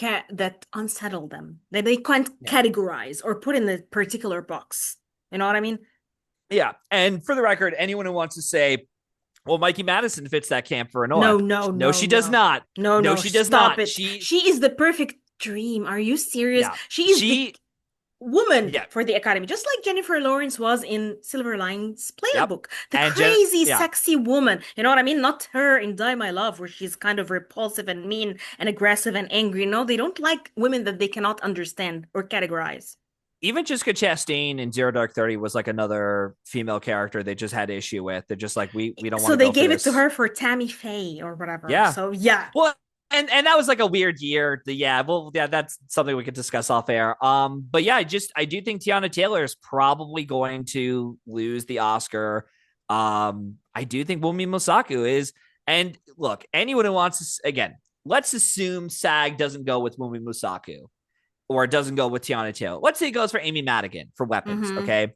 that unsettle them. That they can't yeah, categorize or put in a particular box. You know what I mean? yeah. And for the record, anyone who wants to say, well, Mikey Madison fits that camp for Anora. No, no, No, no, she does no. not. No, No, no, she does stop not. it. She is the perfect dream. Are you serious? Yeah, She is the she, woman yeah, for the Academy, just like Jennifer Lawrence was in Silver Linings yep. Playbook. The And crazy, yeah, sexy woman. You know what I mean? Not her in Die My Love, where she's kind of repulsive and mean and aggressive and angry. No, they don't like women that they cannot understand or categorize. even Jessica Chastain in Zero Dark 30 was like another female character they just had issue with. They're just like, we don't want So to they go for gave it to this. her for Tammy Faye or whatever. Yeah. So yeah. Well, and that was like a weird year. Yeah, well, yeah, that's something we could discuss off air. But yeah, I do think Tiana Taylor is probably going to lose the Oscar. I do think Wumi Mosaku is. And look, anyone who wants to, again, let's assume SAG doesn't go with Wumi Mosaku or it doesn't go with Tiana Taylor. Let's say it goes for Amy Madigan for Weapons. Mm-hmm. Okay.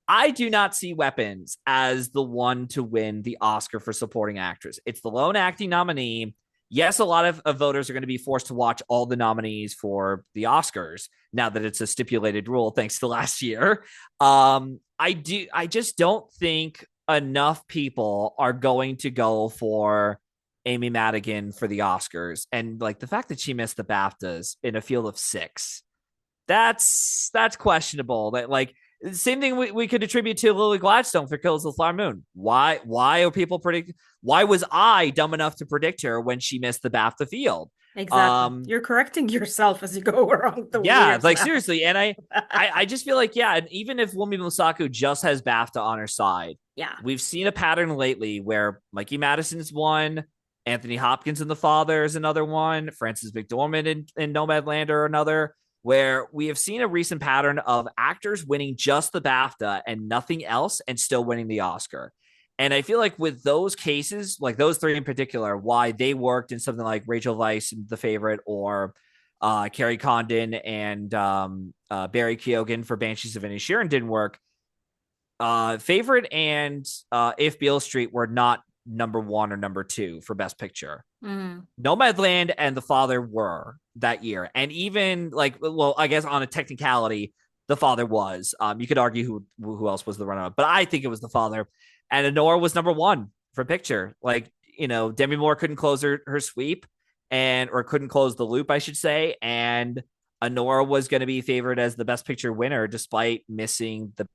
I do not see Weapons as the one to win the Oscar for supporting actress. It's the lone acting nominee. Yes, a lot of voters are going to be forced to watch all the nominees for the Oscars now that it's a stipulated rule, thanks to last year. I just don't think enough people are going to go for Amy Madigan for the Oscars. And like the fact that she missed the BAFTAs in a field of six, that's questionable. That like same thing we could attribute to Lily Gladstone for Kills of the Flower Moon. Why are people predict? Why was I dumb enough to predict her when she missed the BAFTA field? Exactly. You're correcting yourself as you go around the Yeah, years like now. seriously, and I just feel like yeah, and even if Wumi Mosaku just has BAFTA on her side, Yeah. we've seen a pattern lately where Mikey Madison's one, Anthony Hopkins in The Father is another one, Frances McDormand in Nomadland are another, where we have seen a recent pattern of actors winning just the BAFTA and nothing else and still winning the Oscar. And I feel like with those cases, like those three in particular, why they worked in something like Rachel Weisz in The Favorite or Carrie Condon and Barry Keoghan for Banshees of Inisherin didn't work. Favorite and If Beale Street were not number one or number two for Best Picture. Mm. Nomadland and The Father were that year. And even like, well, I guess on a technicality, The Father was. You could argue who else was the runner up, but I think it was The Father. And Anora was number one for picture. Like, Demi Moore couldn't close her sweep or couldn't close the loop, I should say. And Anora was going to be favored as the Best Picture winner despite missing the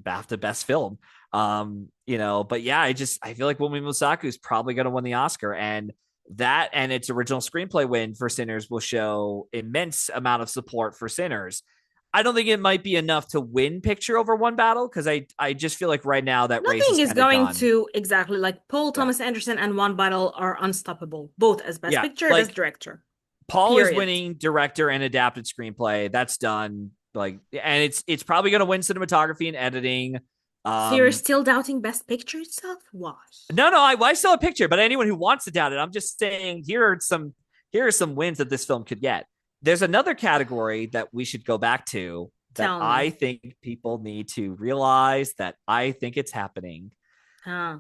BAFTA Best Film. But yeah, I feel like Wumi Mosaku is probably going to win the Oscar, and that and its original screenplay win for Sinners will show immense amount of support for Sinners. I don't think it might be enough to win picture over one battle because I just feel like right now that race Nothing is is kind of going done. to exactly like Paul Yeah. Thomas Anderson and One Battle are unstoppable, both as Best Yeah. Picture, Best Like Director. Paul is Period. winning director and adapted screenplay. That's done. Like, and it's probably going to win cinematography and editing. So you're still doubting Best Picture itself? Why? No, I still have a picture, but anyone who wants to doubt it, I'm just saying here are some wins that this film could get. There's another category that we should go back to that Tell I me. think people need to realize that I think it's happening. Huh.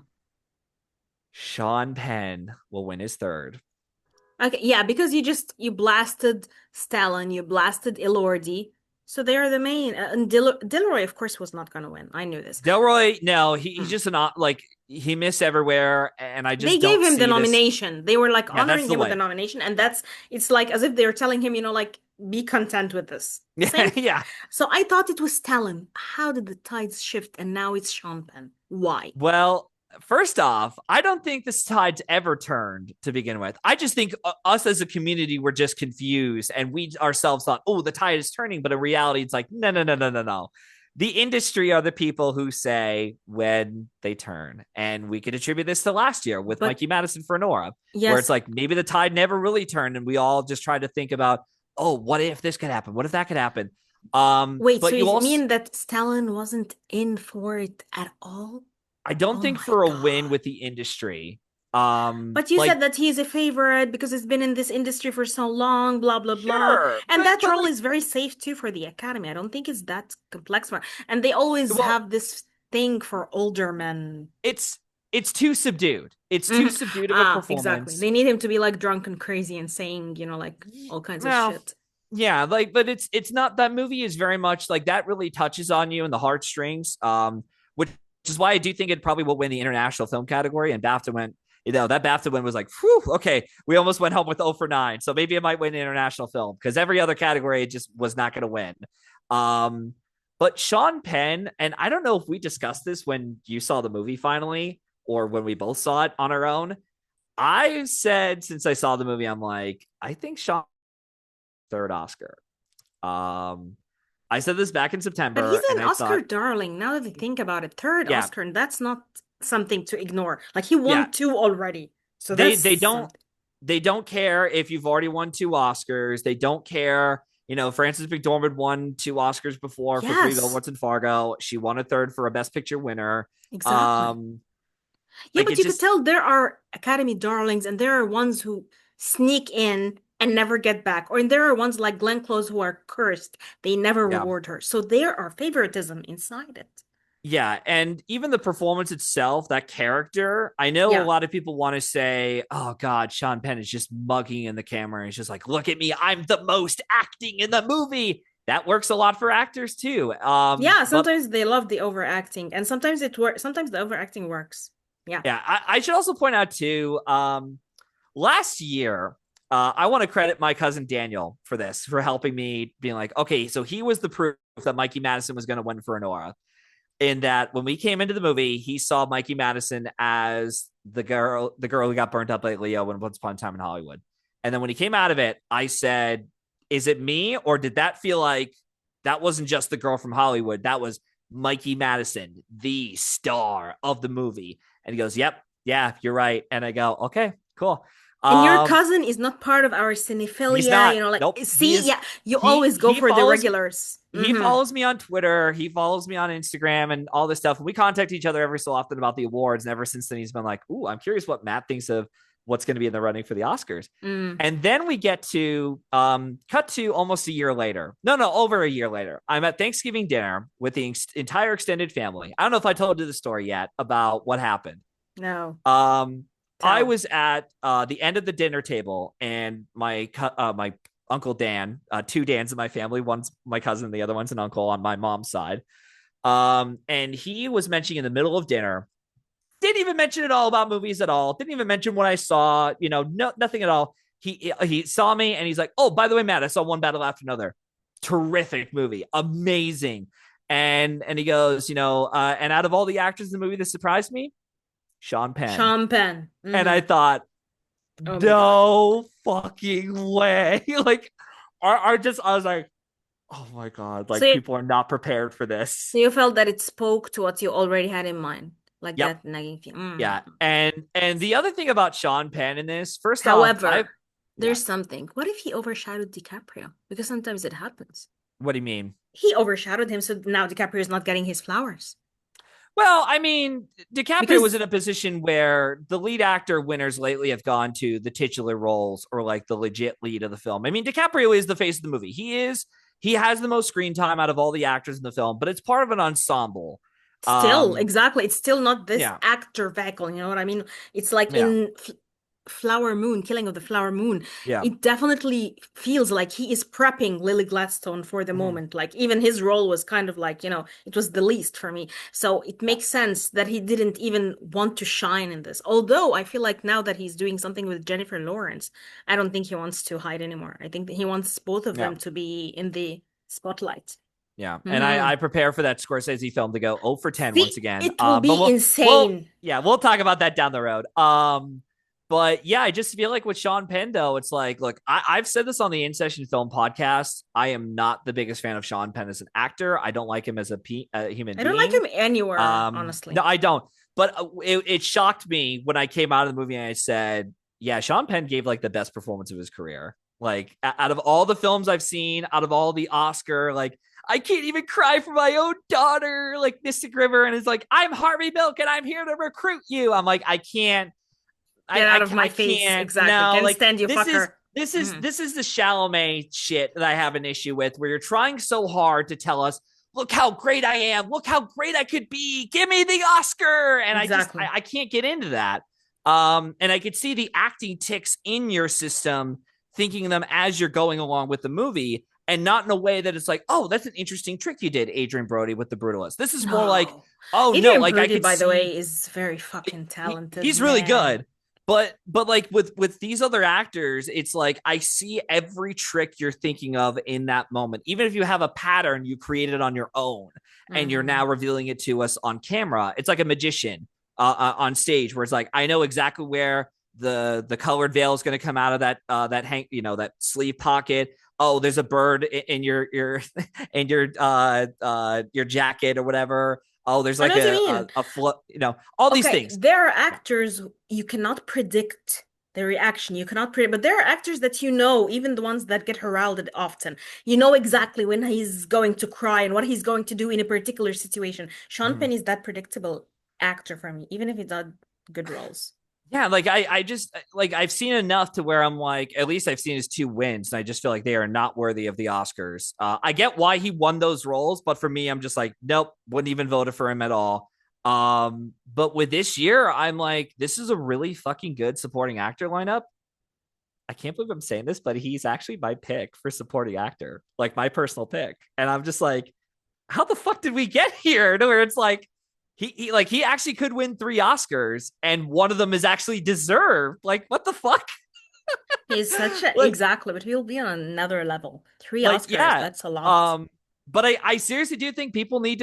Sean Penn will win his third. Okay, yeah, because you blasted Stellan, you blasted Elordi, so they're the main. And Dilroy, of course, was not going to win. I knew this. Delroy, no, he's Hmm. just like he missed everywhere, and I They just gave don't him the see this. nomination. They were like Yeah, that's honoring the him with the way. nomination, and Yeah, it's like as if they're telling him, like be content with this. Same. yeah. So I thought it was Stellan. How did the tides shift, and now it's Sean Penn? Why? Well, first off, I don't think this tide's ever turned to begin with. I just think us as a community were just confused and we ourselves thought, oh, the tide is turning. But in reality, it's like, no, no, no, no, no, no. The industry are the people who say when they turn. And we could attribute this to last year with But Mikey Madison for Nora, where it's yes, like maybe the tide never really turned and we all just tried to think about, oh, what if this could happen? What if that could happen? wait. So But you you also mean that Stellan wasn't in for it at all? I don't Oh think my for a win God. with the industry. But you said Like that he's a favorite because he's been in this industry for so long, blah, blah, blah. sure, And but that but role like is very safe too for the Academy. I don't think it's that complex for. And they always well, have this thing for older men. it's too subdued. It's too Mhm. subdued of a Ah, exactly. performance. They need him to be like drunk and crazy and saying, like all kinds of Well, shit. yeah, like but it's not that movie is very much like that really touches on you and the heartstrings. Which is why I do think it probably will win the international film category. And BAFTA went, that BAFTA win was like, whew, okay, we almost went home with 0 for 9. So maybe it might win international film because every other category it just was not going to win. Um, but Sean Penn, and I don't know if we discussed this when you saw the movie finally or when we both saw it on our own. I said since I saw the movie, I'm like, I think Sean third Oscar. Um, I said this back in But he's September, and an I Oscar thought, darling. Now that I think about it, third yeah, Oscar, and that's not something to ignore. Like he yeah, won two already, so they that's they don't something. they don't care if you've already won two Oscars. They don't care. Frances McDormand won two Oscars before for Three Yes, Billboards and Fargo. She won a third for a Best Picture winner. exactly. Um, Yeah, like but it you could just, tell there are Academy darlings, and there are ones who sneak in and never get back, or and there are ones like Glenn Close who are cursed. They never yeah. reward her, so there are favoritism inside it. Yeah, and even the performance itself, that character, I know a Yeah. lot of people want to say, oh God, Sean Penn is just mugging in the camera. He's just like, look at me, I'm the most acting in the movie. That works a lot for actors too. Yeah, But sometimes they love the overacting, and sometimes it works. Sometimes the overacting works. Yeah. yeah, I should also point out too, last year, I want to credit my cousin Daniel for this, for helping me being like, okay, so he was the proof that Mikey Madison was going to win for Anora. In that when we came into the movie, he saw Mikey Madison as the girl who got burnt up like Leo in Once Upon a Time in Hollywood. And then when he came out of it, I said, is it me? Or did that feel like that wasn't just the girl from Hollywood? That was Mikey Madison, the star of the movie. And he goes, yep, yeah, you're right. And I go, okay, cool. And your Um, cousin is not part of our he's cinephilia, not. like, Nope. He see, is. yeah, you He always go he for the follows regulars. he follows me on Twitter. He follows me on Instagram and all this stuff. And we contact each other every so often about the awards. And ever since then, he's been like, ooh, I'm curious what Matt thinks of what's going to be in the running for the Oscars. Mm. And then we get to cut to almost a year later. No, over a year later. I'm at Thanksgiving dinner with the entire extended family. I don't know if I told you the story yet about what happened. No, Um, I tell. was at the end of the dinner table, and my uncle Dan, two Dans in my family. One's my cousin, the other one's an uncle on my mom's side. And he was mentioning in the middle of dinner, didn't even mention at all about movies at all. Didn't even mention what I saw. No, nothing at all. He saw me and he's like, "Oh, by the way, Matt, I saw One Battle After Another. Terrific movie, amazing." And he goes, and out of all the actors in the movie that surprised me, Sean Penn. Sean Penn. And I thought, Oh my God. no fucking way. Like, I was like, oh my God, So like people are not prepared for this. you felt that it spoke to what you already had in mind, like Yep. that nagging feeling. Yeah. And the other thing about Sean Penn in this, first off, However, yeah. there's something. What if he overshadowed DiCaprio? Because sometimes it happens. What do you mean? He overshadowed him, so now DiCaprio is not getting his flowers. Well, I mean, DiCaprio was Because in a position where the lead actor winners lately have gone to the titular roles or like the legit lead of the film. I mean, DiCaprio is the face of the movie. He has the most screen time out of all the actors in the film, but it's part of an ensemble. still, Um, exactly, it's still not this yeah, actor vehicle, you know what I mean? It's like yeah, in Flower Moon, Killing of the Flower Moon. yeah. It definitely feels like he is prepping Lily Gladstone for the Mhm. moment. Like even his role was kind of like, it was the least for me. So it Yeah. makes sense that he didn't even want to shine in this. Although I feel like now that he's doing something with Jennifer Lawrence, I don't think he wants to hide anymore. I think that he wants both of Yeah. them to be in the spotlight. Yeah. And Hmm. I prepare for that Scorsese film to go 0 for 10 once See, again. it will But be we'll insane. yeah, we'll talk about that down the road. But yeah, I just feel like with Sean Penn, though, it's like, look, I've said this on the In Session Film podcast. I am not the biggest fan of Sean Penn as an actor. I don't like him as a human I don't like being. him anywhere, No, honestly. I don't. But it shocked me when I came out of the movie and I said, yeah, Sean Penn gave like the best performance of his career. Like out of all the films I've seen, out of all the Oscar, like I can't even cry for my own daughter, like Mystic River, and it's like, I'm Harvey Milk and I'm here to recruit you. I'm like, I can't, Get out of I my face. can't. Exactly. No, Can't like stand you, fucker. Hmm. this is the Chalamet shit that I have an issue with, where you're trying so hard to tell us, look how great I am, look how great I could be, give me the Oscar, and Exactly. I can't get into that. And I could see the acting ticks in your system, thinking them as you're going along with the movie, and not in a way that it's like, oh, that's an interesting trick you did, Adrien Brody, with the Brutalist. This is more like, No. oh no, Adrian like I Brody, could by the see way, is very fucking talented, he's really man. good. But like with these other actors, it's like I see every trick you're thinking of in that moment. Even if you have a pattern you created on your own and you're Hmm. now revealing it to us on camera, it's like a magician on stage where it's like, I know exactly where the colored veil is going to come out of that sleeve pocket. Oh, there's a bird in your in your jacket or whatever. Oh, there's I know like what you mean. all these Okay, things. there are actors you cannot predict their reaction. You cannot predict, but there are actors that you know, even the ones that get heralded often. You know exactly when he's going to cry and what he's going to do in a particular situation. Sean Mhm. Penn is that predictable actor for me, even if he does good roles. Yeah, like I just like I've seen enough to where I'm like, at least I've seen his two wins, and I just feel like they are not worthy of the Oscars. I get why he won those roles, but for me, I'm just like, nope, wouldn't even vote for him at all. But with this year, I'm like, this is a really fucking good supporting actor lineup. I can't believe I'm saying this, but he's actually my pick for supporting actor, like my personal pick. And I'm just like, how the fuck did we get here? To where it's like he actually could win 3 Oscars, and one of them is actually deserved. Like, what the fuck? He's such a, like exactly, but he'll be on another level. Three like Oscars, yeah. that's a lot. Um, but I seriously do think people need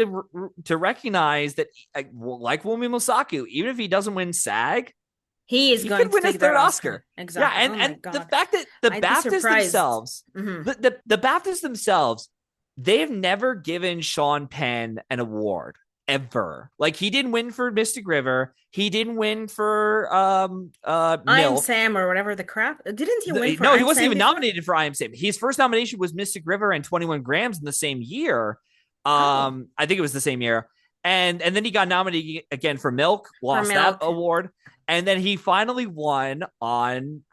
to recognize that, like Wumi Mosaku, even if he doesn't win SAG, He is he going could to win a take their third Oscar. Oscar. Yeah, Exactly. and Oh my and the God. fact that the I'd be BAFTAs surprised. themselves, Hmm. the BAFTAs themselves, they've never given Sean Penn an award ever. Like, he didn't win for Mystic River. He didn't win for I Am Milk. Sam or whatever the crap. Didn't he win for No, I he Am wasn't Sam even before? nominated for I Am Sam. His first nomination was Mystic River and 21 Grams in the same year. Oh, I think it was the same year. And then he got nominated again for Milk, for lost that Milk. award, and then he finally won on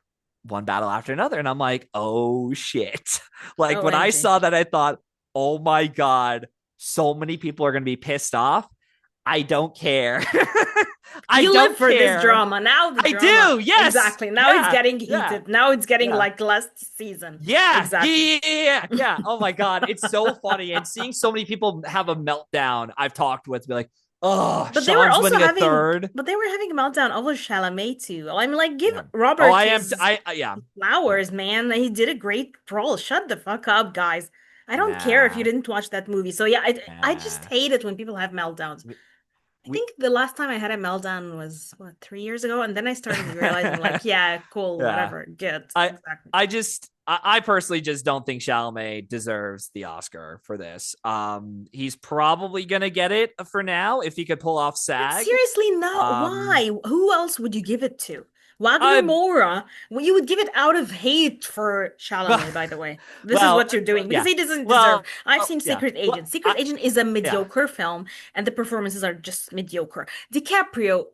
One Battle After Another. And I'm like, oh shit. Like, when I OMG. saw that, I thought, oh my God, so many people are going to be pissed off. I don't care. I You live don't for this care. drama. Now the I drama. do. Yes. Exactly. Now it's Yeah. getting Yeah. heated. Now it's getting Yeah. like last season. Yeah, yeah, Exactly. yeah, yeah, yeah, yeah. Oh my God. It's so funny. And seeing so many people have a meltdown, I've talked with, be like, oh, But they were Sean's also winning a having, third. but they were having a meltdown over Chalamet too. I'm like, give Yeah. Oh, Robert I am. his Yeah. Yeah. flowers, man. He did a great role. Shut the fuck up, guys. I don't care if you Nah. didn't watch that movie. So yeah, I just Nah. hate it when people have meltdowns. We, I we think the last time I had a meltdown was what, 3 years ago, and then I started realizing like, yeah, cool, yeah. whatever, good, I exactly. I personally just don't think Chalamet deserves the Oscar for this. He's probably gonna get it for now if he could pull off But SAG. seriously, no, Um, why? Who else would you give it to? Wagner I Moura? Well, you would give it out of hate for Chalamet, by the way. This is well, what you're doing because yeah, he doesn't deserve. well, I've oh, seen yeah, Secret Agent. well, Secret Agent is a yeah. mediocre film, and the performances are just mediocre. DiCaprio,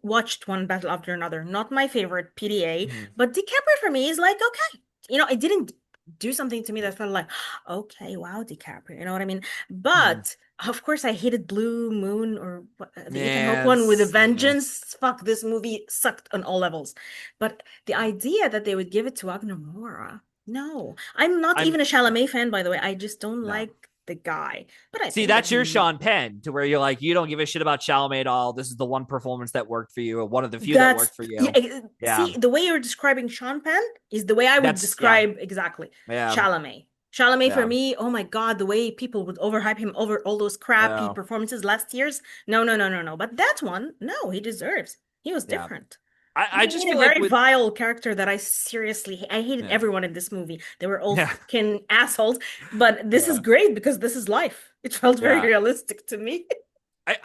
watched one battle after another. Not my favorite PDA, Mhm. but DiCaprio for me is like, okay. It didn't do something to me that felt like, okay, wow, DiCaprio. You know what I mean? Mhm. But of course, I hated Blue Moon or the Ethan Hawke Yeah, one with a vengeance. Fuck, this movie sucked on all levels. But the idea that they would give it to Wagner Moura, no. I'm not I'm even a yeah, Chalamet fan, by the way. I just don't no. like the guy. But I See, think that that's your he Sean Penn, to where you're like, you don't give a shit about Chalamet at all. This is the one performance that worked for you, or one of the few that that's worked for yeah, you. Yeah, see, the way you're describing Sean Penn is the way I would that's yeah, describe exactly yeah, Chalamet. Chalamet for yeah, me, oh my God, the way people would overhype him over all those crappy yeah, performances last year's. No, no, no, no, no. But that one, no, he deserves. He was yeah. different. I He just made a feel like very with vile character that I hated yeah, everyone in this movie. They were all yeah, fucking assholes. But this is yeah, great because this is life. It felt very yeah. realistic to me.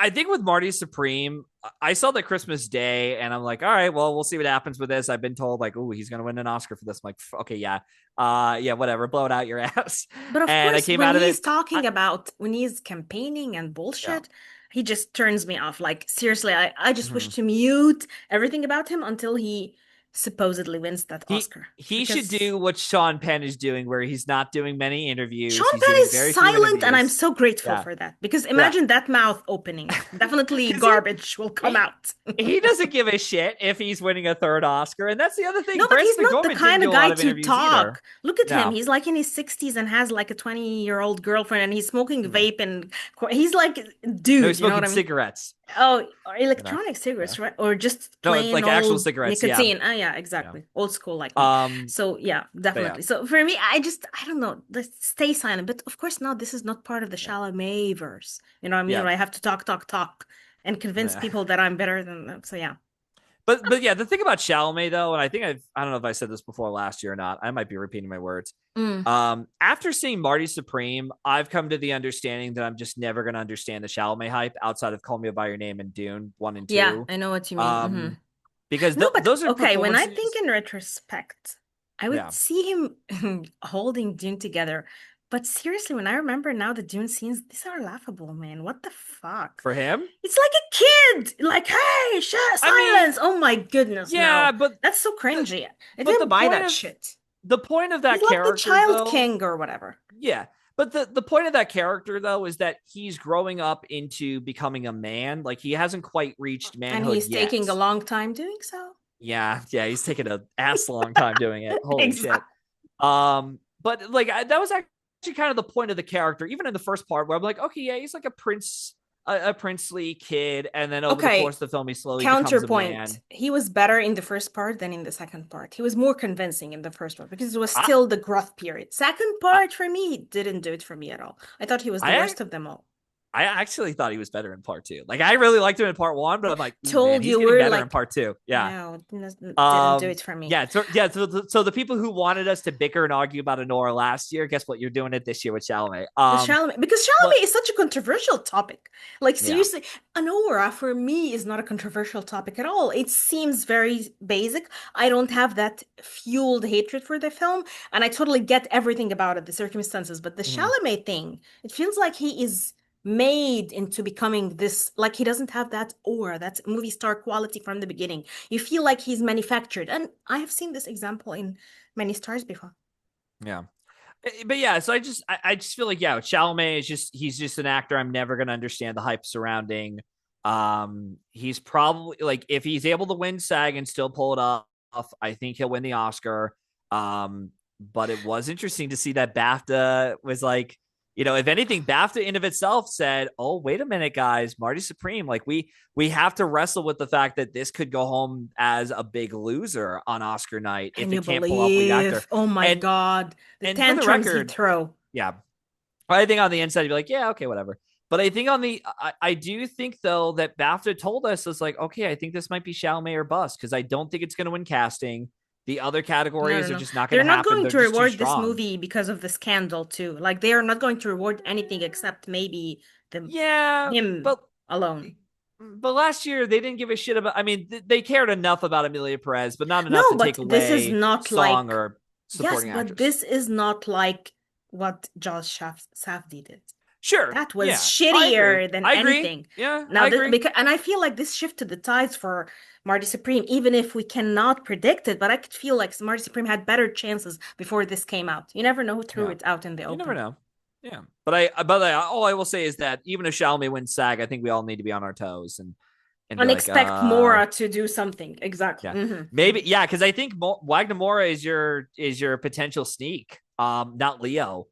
I think with Marty Supreme, I saw the Christmas Day, and I'm like, all right, well, we'll see what happens with this. I've been told like, oh, he's gonna win an Oscar for this. I'm like, okay, yeah, yeah, whatever, blow it out your ass. But of And I course, came when out of he's it, talking about when he's campaigning and yeah. bullshit, he just turns me off. Like, seriously, I just wish Mhm. to mute everything about him until he supposedly wins that he Oscar. he should Because do what Sean Penn is doing, where he's not doing many interviews. Sean He's Penn doing is very few silent, and I'm interviews. so grateful Yeah, for that. Because yeah. imagine that mouth opening. Definitely Because he, garbage will come he out. he doesn't give a shit if he's winning a third Oscar, and that's the other thing. No, but he's Francis not the McDormand didn't kind do of a guy lot of to interviews either. talk. Look at him. No, He's like in his 60s and has like a 20-year-old girlfriend and he's smoking no, vape and he's like, no. He's dude, you know what smoking I mean? cigarettes. Oh, or You know, electronic yeah. cigarettes, right? Or just No, it's plain like actual old cigarettes. Yeah, nicotine. Ah, yeah, yeah. exactly. Old school like me. Um, So yeah, but yeah, definitely. So for me, I don't know. Let's stay silent. But of course not. This is not part of the yeah, Chalamet verse. You know what I mean? yeah, Where I have to talk, talk, talk and convince yeah. people that I'm better than them. So yeah. But yeah, the thing about Chalamet though, and I don't know if I said this before last year or not. I might be repeating my words. Mm, After seeing Marty Supreme, I've come to the understanding that I'm just never going to understand the Chalamet hype outside of Call Me by Your Name and Dune 1 and yeah, 2. I know what you mean. Hmm. Um, because No, but those are okay, when I think performances. in retrospect, I would Yeah. see him holding Dune together. But seriously, when I remember now the Dune scenes, these are laughable, man. What the fuck? For him, It's like a kid. Like, hey, I mean, silence. Oh my goodness, yeah, no. but That's so the cringy. I but the didn't buy point that of shit. that He's like the character child though, king or whatever. yeah. But the point of that character though is that he's growing up into becoming a man. Like he hasn't quite reached And manhood he's yet. taking a long time doing so. Yeah, he's taking a ass long time doing it. Holy Exactly. shit. But like that was actually kind of the point of the character, even in the first part, where I'm like, okay, yeah, he's like a prince, a princely kid, and then over the course Okay, of the film, he slowly becomes a counterpoint. man. He was better in the first part than in the second part. He was more convincing in the first part because it was I, still the growth period. Second I, part for me, he didn't do it for me at all. I thought he was the I worst of them all. I actually thought he was better in part two. Like I really liked him in part one, but I'm like, ooh, man, Told he's you getting we're better in like, part two. Yeah. no, didn't do it for me. So the people who wanted us to bicker and argue about Anora last year, guess what? You're doing it this year with Chalamet. The Chalamet, because But Chalamet is such a controversial topic. Like yeah, seriously, Anora for me is not a controversial topic at all. It seems very basic. I don't have that fueled hatred for the film, and I totally get everything about it, the circumstances. But the mhm. Chalamet thing, it feels like he is made into becoming this. Like he doesn't have that aura, that movie star quality from the beginning. You feel like he's manufactured, and I have seen this example in many stars before. Yeah. But yeah, so I just feel like yeah, Chalamet is just he's just an actor I'm never gonna understand the hype surrounding. He's probably like if he's able to win SAG and still pull it off, I think he'll win the Oscar. But it was interesting to see that BAFTA was like, if anything, BAFTA in of itself said, "Oh, wait a minute, guys, Marty Supreme, like we have to wrestle with the fact that this could go home as a big loser on Oscar night Can if it you can't pull off lead actor." believe? Oh my And God, the and for the tantrums he record, throw. yeah, I think on the inside, you'd be like, yeah, okay, whatever. But I think I do think though that BAFTA told us it's like, okay, I think this might be Chalamet or bust because I don't think it's going to win casting. The other No, no, categories are no. just not going They're to not happen. going They're to just too reward this strong. movie because of the scandal too. Like they are not going to reward anything except maybe the Yeah, him alone. but last year they didn't give a shit about. I mean, they cared enough about Amelia Perez, but not enough No, to take but this is away not song like or yes, supporting but actress. this is not like what Safdie did. Sure, That was yeah, I agree. shittier than I agree. anything. Yeah, Now, I agree. because and I feel like this shifted the tides for Marty Supreme, even if we cannot predict it. But I could feel like Marty Supreme had better chances before this came out. You never know who threw Yeah. it out in the You never open. know. Yeah. All I will say is that even if Chalamet wins SAG, I think we all need to be on our toes and be And like, expect Mora to do something. Exactly. yeah, Hmm. maybe, yeah, because I think Wagner Moura is your potential sneak, not Leo,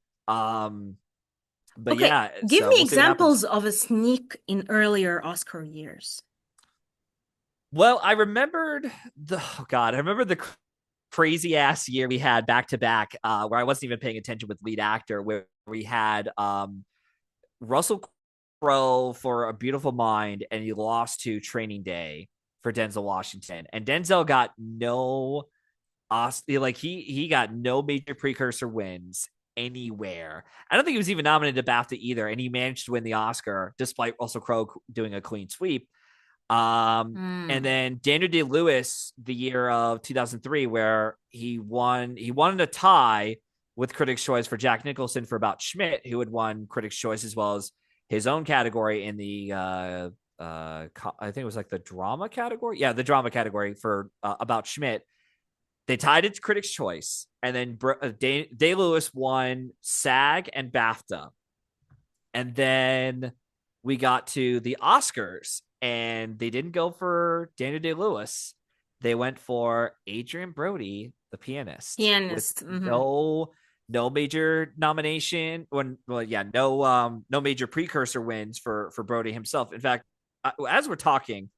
but Okay, yeah, give so me we'll see what happens. examples of a sneak in earlier Oscar years. Well, I remembered I remember the crazy ass year we had back to back, where I wasn't even paying attention with lead actor, where we had Russell Crowe for A Beautiful Mind, and he lost to Training Day for Denzel Washington, and Denzel got no like he got no major precursor wins anywhere. I don't think he was even nominated to BAFTA either, and he managed to win the Oscar despite Russell Crowe doing a clean sweep. And Hmm. then Daniel Day Lewis, the year of 2003, where he won in a tie with Critics' Choice for Jack Nicholson for About Schmidt, who had won Critics' Choice as well as his own category in the I think it was like the drama category. Yeah, the drama category for About Schmidt. They tied it to Critics' Choice, and then Day Lewis won SAG and BAFTA, and then we got to the Oscars, and they didn't go for Daniel Day Lewis. They went for Adrien Brody, the pianist, with Pianist. Hmm. no major nomination. No major precursor wins for Brody himself. In fact, as we're talking,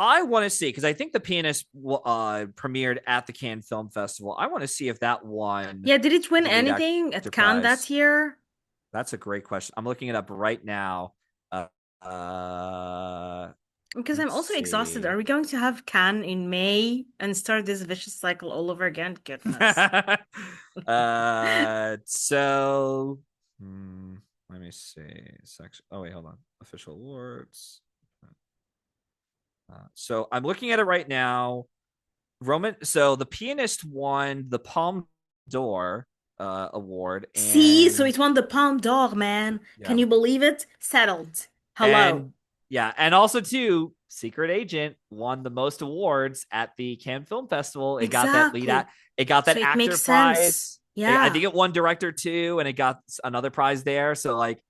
I want to see because I think the pianist premiered at the Cannes Film Festival. I want to see if that won Yeah, did it win the lead anything actor at Cannes that prize. year? That's a great question. I'm looking it up right now. Uh, uh, Because I'm Let's also exhausted. see. Are we going to have Cannes in May and start this vicious cycle all over again? Goodness. So let me see. Section. Oh wait, hold on. Official awards. So I'm looking at it right now. Roman. So the pianist won the Palme d'Or award, See, so and it won the Palme d'Or, man. yeah, Can you believe it? Settled. Hello. and yeah, and also too, Secret Agent won the most awards at the Cannes Film Festival. It got that lead Exactly. at. It got So that it actor makes sense. prize. I Yeah. think it won director too, and it got another prize there. So like,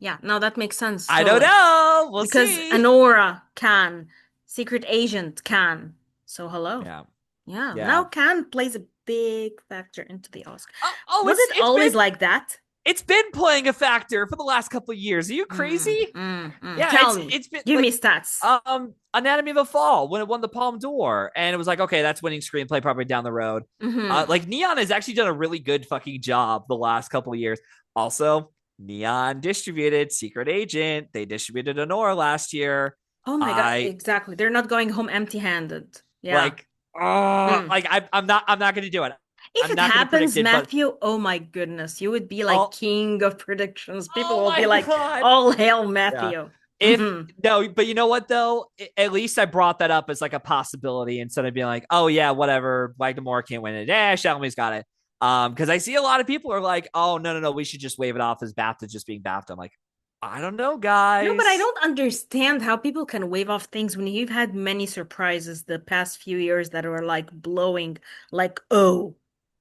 Yeah. No, that makes sense. I don't Totally. know. We'll Because see. Anora can, Secret Agent can. So hello. Yeah, Yeah. yeah. Now can plays a big factor into the Oscar. Oh, Was it it's been always like that? it's been playing a factor for the last couple of years. Are you crazy? Yeah, Tell me. it's been Give like me stats. Anatomy of a Fall when it won the Palme d'Or, and it was like, okay, that's winning screenplay probably down the road. Mm-hmm. Like Neon has actually done a really good fucking job the last couple of years. Also, Neon distributed Secret Agent. They distributed Honor last year. Oh my God. I Exactly. They're not going home empty-handed. Yeah. like, Mm. like I'm not going to do it. If I'm it not going to predict happens, it, but Matthew, oh my goodness, you would be like oh, king of predictions. People oh will be my like, god, all hail yeah. Matthew. If Hmm. no, but you know what though? At least I brought that up as like a possibility instead of being like, oh yeah, whatever. Like Moore can't win it. Chalamet's got it. Because I see a lot of people are like, oh no, we should just wave it off as BAFTA just being BAFTA. I'm like, I don't know, No, but I guys. don't understand how people can wave off things when you've had many surprises the past few years that were like blowing, like, oh,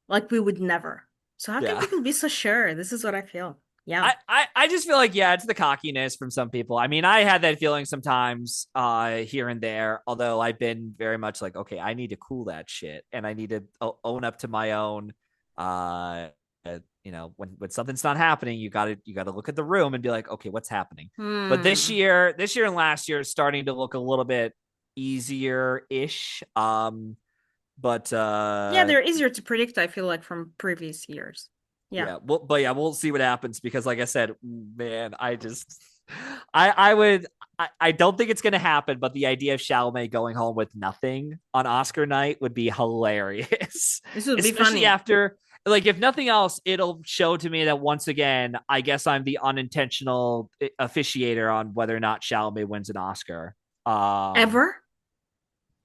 like we would never. So how can Yeah. people be so sure? This is what I feel. Yeah. I just feel like yeah, it's the cockiness from some people. I mean, I had that feeling sometimes here and there, although I've been very much like, okay, I need to cool that shit and I need to own up to my own uh when something's not happening, you got to look at the room and be like, okay, what's happening? But Hmm. this year and last year is starting to look a little bit easier ish. But Yeah, they're easier to predict, I feel like, from previous years. Yeah. yeah, well, but yeah, we'll see what happens because, like I said, man, I would, I don't think it's gonna happen. But the idea of Chalamet going home with nothing on Oscar night would be hilarious, This would be especially funny. after, like, if nothing else, it'll show to me that once again, I guess I'm the unintentional officiator on whether or not Chalamet wins an Oscar. Um, Ever?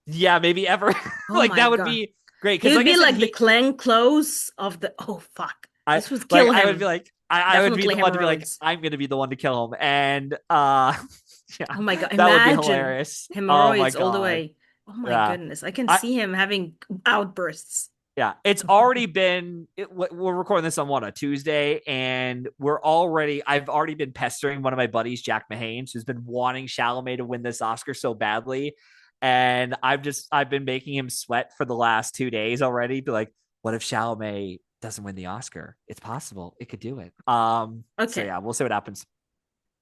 yeah, maybe ever. Oh Like my that would God. be great He because, would like I be said, like the Glenn Close of the. Oh, fuck. I This would like kill I would be him. like I would be Definitely the one to be like, hemorrhoids. I'm gonna be the one to kill him. And yeah, Oh my God. that would be Imagine hilarious. Oh my hemorrhoids all the god. way. Oh my Yeah. goodness. I can I see him having outbursts. yeah, it's already been we're recording this on what, a Tuesday, and I've already been pestering one of my buddies, Jack Mahanes, who's been wanting Chalamet to win this Oscar so badly. And I've been making him sweat for the last 2 days already. Be like, what if Chalamet doesn't win the Oscar? It's possible. It could do it. So Okay. yeah, we'll see what happens.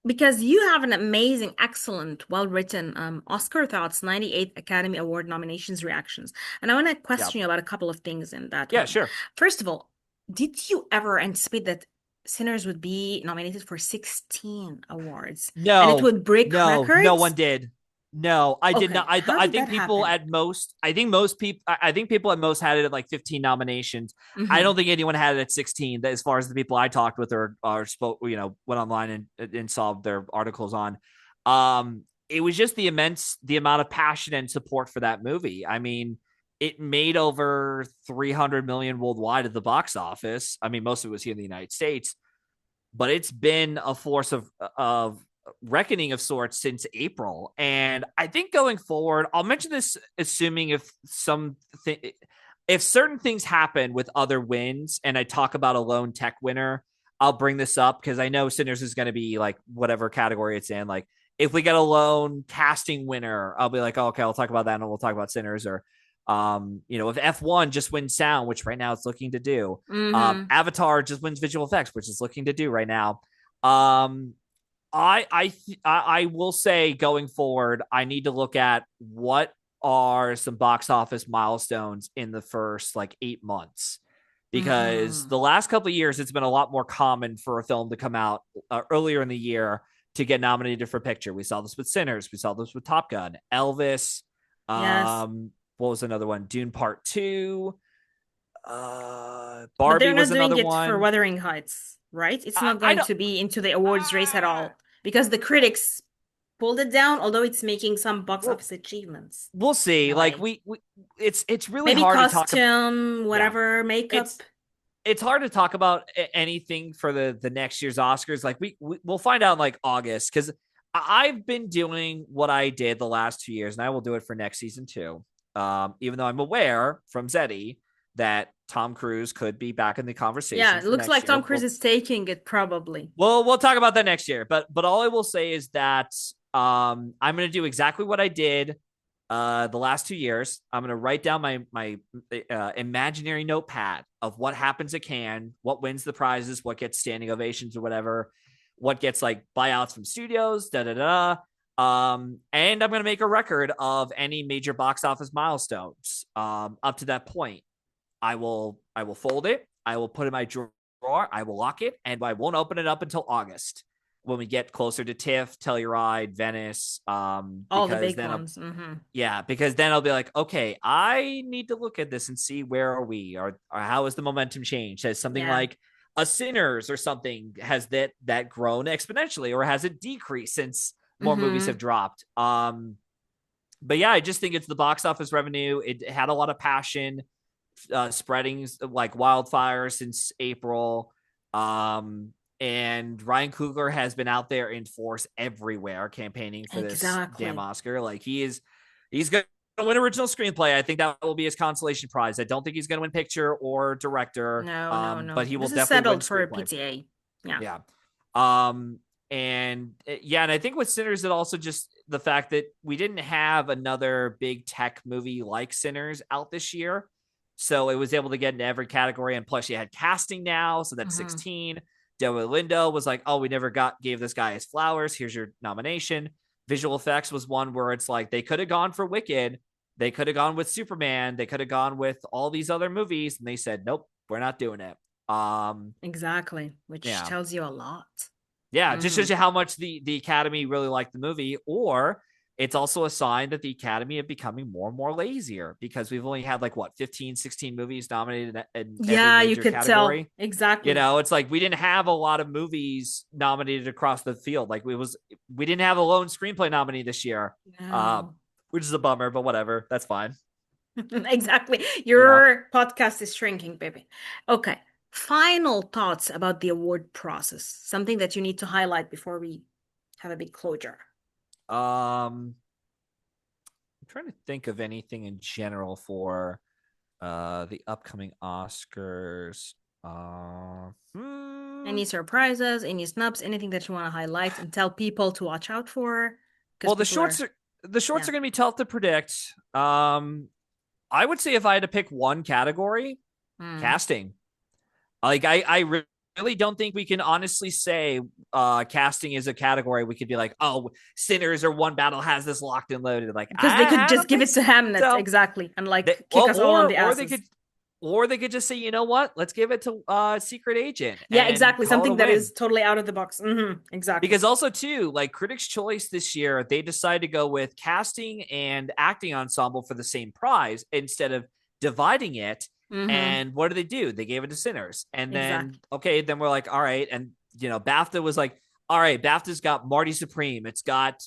Because you have an amazing, excellent, well-written Oscar Thoughts 98th Academy Award nominations reactions. And I want to Yeah. question you about a couple of things in that Yeah, one. sure. First of all, did you ever anticipate that Sinners would be nominated for 16 awards and it No, would break no one records? did. No, I did not. Okay, how I did think that people happen? at most, I think people at most had it at like 15 nominations. I Hmm. don't think anyone had it at 16. That as far as the people I talked with or spoke, went online and saw their articles on. It was just the amount of passion and support for that movie. I mean, it made over 300 million worldwide at the box office. I mean, most of it was here in the United States, but it's been a force of reckoning of sorts since April. And I think going forward, I'll mention this assuming if certain things happen with other wins and I talk about a lone tech winner, I'll bring this up because I know Sinners is going to be like whatever category it's in. Like if we get a lone casting winner, I'll be like, oh, okay, I'll talk about that and we'll talk about Sinners. Or if F1 just wins sound, which right now it's looking to do, Hmm. Avatar just wins visual effects, which is looking to do right now. Um, I will say going forward, I need to look at what are some box office milestones in the first like 8 months, because Hmm. the last couple of years it's been a lot more common for a film to come out earlier in the year to get nominated for picture. We saw this with Sinners. We saw this with Top Gun, Elvis. Yes. What was another one? Dune Part 2. But Barbie they're was not doing another it for one. Wuthering Heights, right? It's not I going don't. to be into the awards race at Uh, all because the critics pulled it down, although it's making some box we'll office achievements we'll in see. a Like way. it's really Maybe hard to talk about. costume, Yeah, whatever, makeup. it's it's hard to talk about anything for the next year's Oscars. Like we'll find out in like August because I've been doing what I did the last 2 years, and I will do it for next season too. Even though I'm aware from Zeddy that Tom Cruise could be back in the Yeah, conversation it for looks next like year. Tom Cruise is taking it probably. We'll talk about that next year. But all I will say is that I'm going to do exactly what I did the last 2 years. I'm going to write down my imaginary notepad of what happens at Cannes, what wins the prizes, what gets standing ovations or whatever, what gets like buyouts from studios, da da da. And I'm going to make a record of any major box office milestones up to that point. I will fold it. I will put it in my drawer. I will lock it, and I won't open it up until August when we get closer to TIFF, Telluride, Venice. All the Because big then ones. Hmm. yeah, because then I'll be like, okay, I need to look at this and see where are we, or how has the momentum changed? Has something Yeah. like a Sinners or something has that grown exponentially, or has it decreased since more movies have Hmm. dropped? But yeah, I just think it's the box office revenue. It had a lot of passion, spreading like wildfire since April. And Ryan Coogler has been out there in force everywhere campaigning for this damn Exactly. Oscar. Like he's going to win original screenplay. I think that will be his consolation prize. I don't think he's going to win picture or director, No, no, but no. he will This is definitely win settled for a screenplay. PTA. Yeah. Yeah. Um, and I think with Sinners, it also just the fact that we didn't have another big tech movie like Sinners out this year. So it was able to get into every category. And plus, you had casting now. So that's Hmm. 16. Delroy Lindo was like, oh, we never gave this guy his flowers. Here's your nomination. Visual effects was one where it's like they could have gone for Wicked. They could have gone with Superman. They could have gone with all these other movies. And they said, nope, we're not doing it. Exactly. Which Yeah. tells you a lot. Yeah, it just Hmm. shows you how much the Academy really liked the movie, or it's also a sign that the Academy are becoming more and more lazier because we've only had like what 15, 16 movies nominated in every Yeah, you major could tell. category. Exactly. It's like we didn't have a lot of movies nominated across the field. Like we didn't have a lone screenplay nominee this year, uh, No. which is a bummer, but whatever, that's fine. Exactly. You know, Your podcast is shrinking, baby. Okay. Final thoughts about the award process. Something that you need to highlight before we have a big closure. I'm trying to think of anything in general for the upcoming Oscars. Any surprises, any snubs, anything that you want to highlight and tell people to watch out for? Because Well, people are, the shorts yeah. are going to be tough to predict. I would say if I had to pick one category, Mm. casting. Like really don't think we can honestly say casting is a category we could be like, oh, Sinners or One Battle has this locked and loaded. Like Because they could I just don't give think it to Hamnet, so. exactly, and They, like kick well, us all on the they could asses. just say, you know what? Let's give it to Secret Agent Yeah, and exactly. call it a Something that win. is totally out of the box. Exactly. Because also too, like Critics' Choice this year, they decided to go with casting and acting ensemble for the same prize instead of dividing it. Hmm. And what did they do? They gave it to Sinners. And then Exactly. okay, then we're like, all right, and BAFTA was like, all right, BAFTA's got Marty Supreme, it's got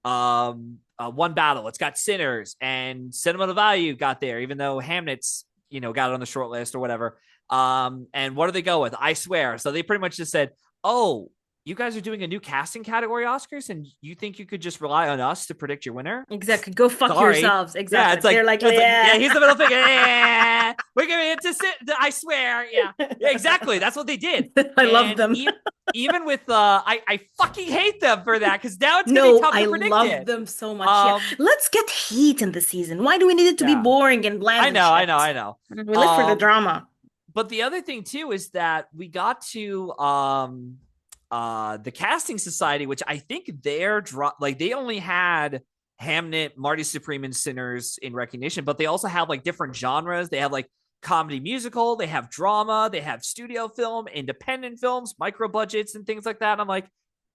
One Battle, it's got Sinners, and Sentimental Value got there, even though Hamnet's got it on the short list or whatever. And what do they go with? I Swear. So they pretty much just said, oh, you guys are doing a new casting category Oscars, and you think you could just rely on us to predict your winner? Exactly. Go fuck Sorry. yourselves. Yeah, Exactly. They're like, yeah, yeah. he's the middle finger. Yeah, we're giving it to sit. I swear. Yeah, yeah, exactly. That's what they did. I love And them. even with I fucking hate them for that because now it's gonna be No, tough I to predict love it. them so much. Yeah. Um, Let's get heat in the season. Why do we need it to be yeah, boring and bland I and know, I know, shit? I know. We live for the Um, drama. but the other thing too is that we got to the casting society, which I think like they only had Hamnet, Marty Supreme, and Sinners in recognition, but they also have like different genres. They have like comedy musical, they have drama, they have studio film, independent films, micro budgets, and things like that. And I'm like,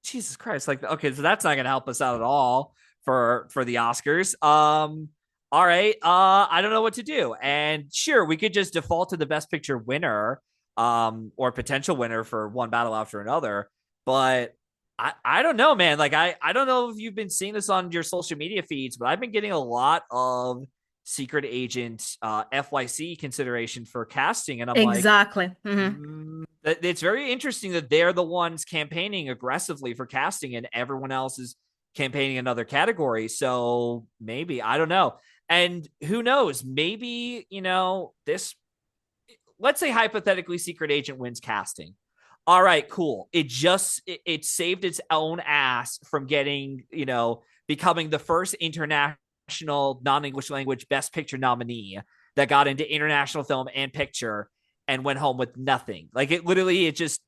Jesus Christ. Like, okay, so that's not going to help us out at all for the Oscars. All right. I don't know what to do. And sure, we could just default to the best picture winner, or potential winner for one battle after another. But I don't know, man. Like, I don't know if you've been seeing this on your social media feeds, but I've been getting a lot of secret agent FYC consideration for casting. And I'm like, Exactly. Hmm. it's very interesting that they're the ones campaigning aggressively for casting and everyone else is campaigning another category. So maybe, I don't know. And who knows? Maybe, this, let's say hypothetically, Secret Agent wins casting. All right, cool. It saved its own ass from getting, becoming the first international non-English language Best Picture nominee that got into international film and picture and went home with nothing. Like it just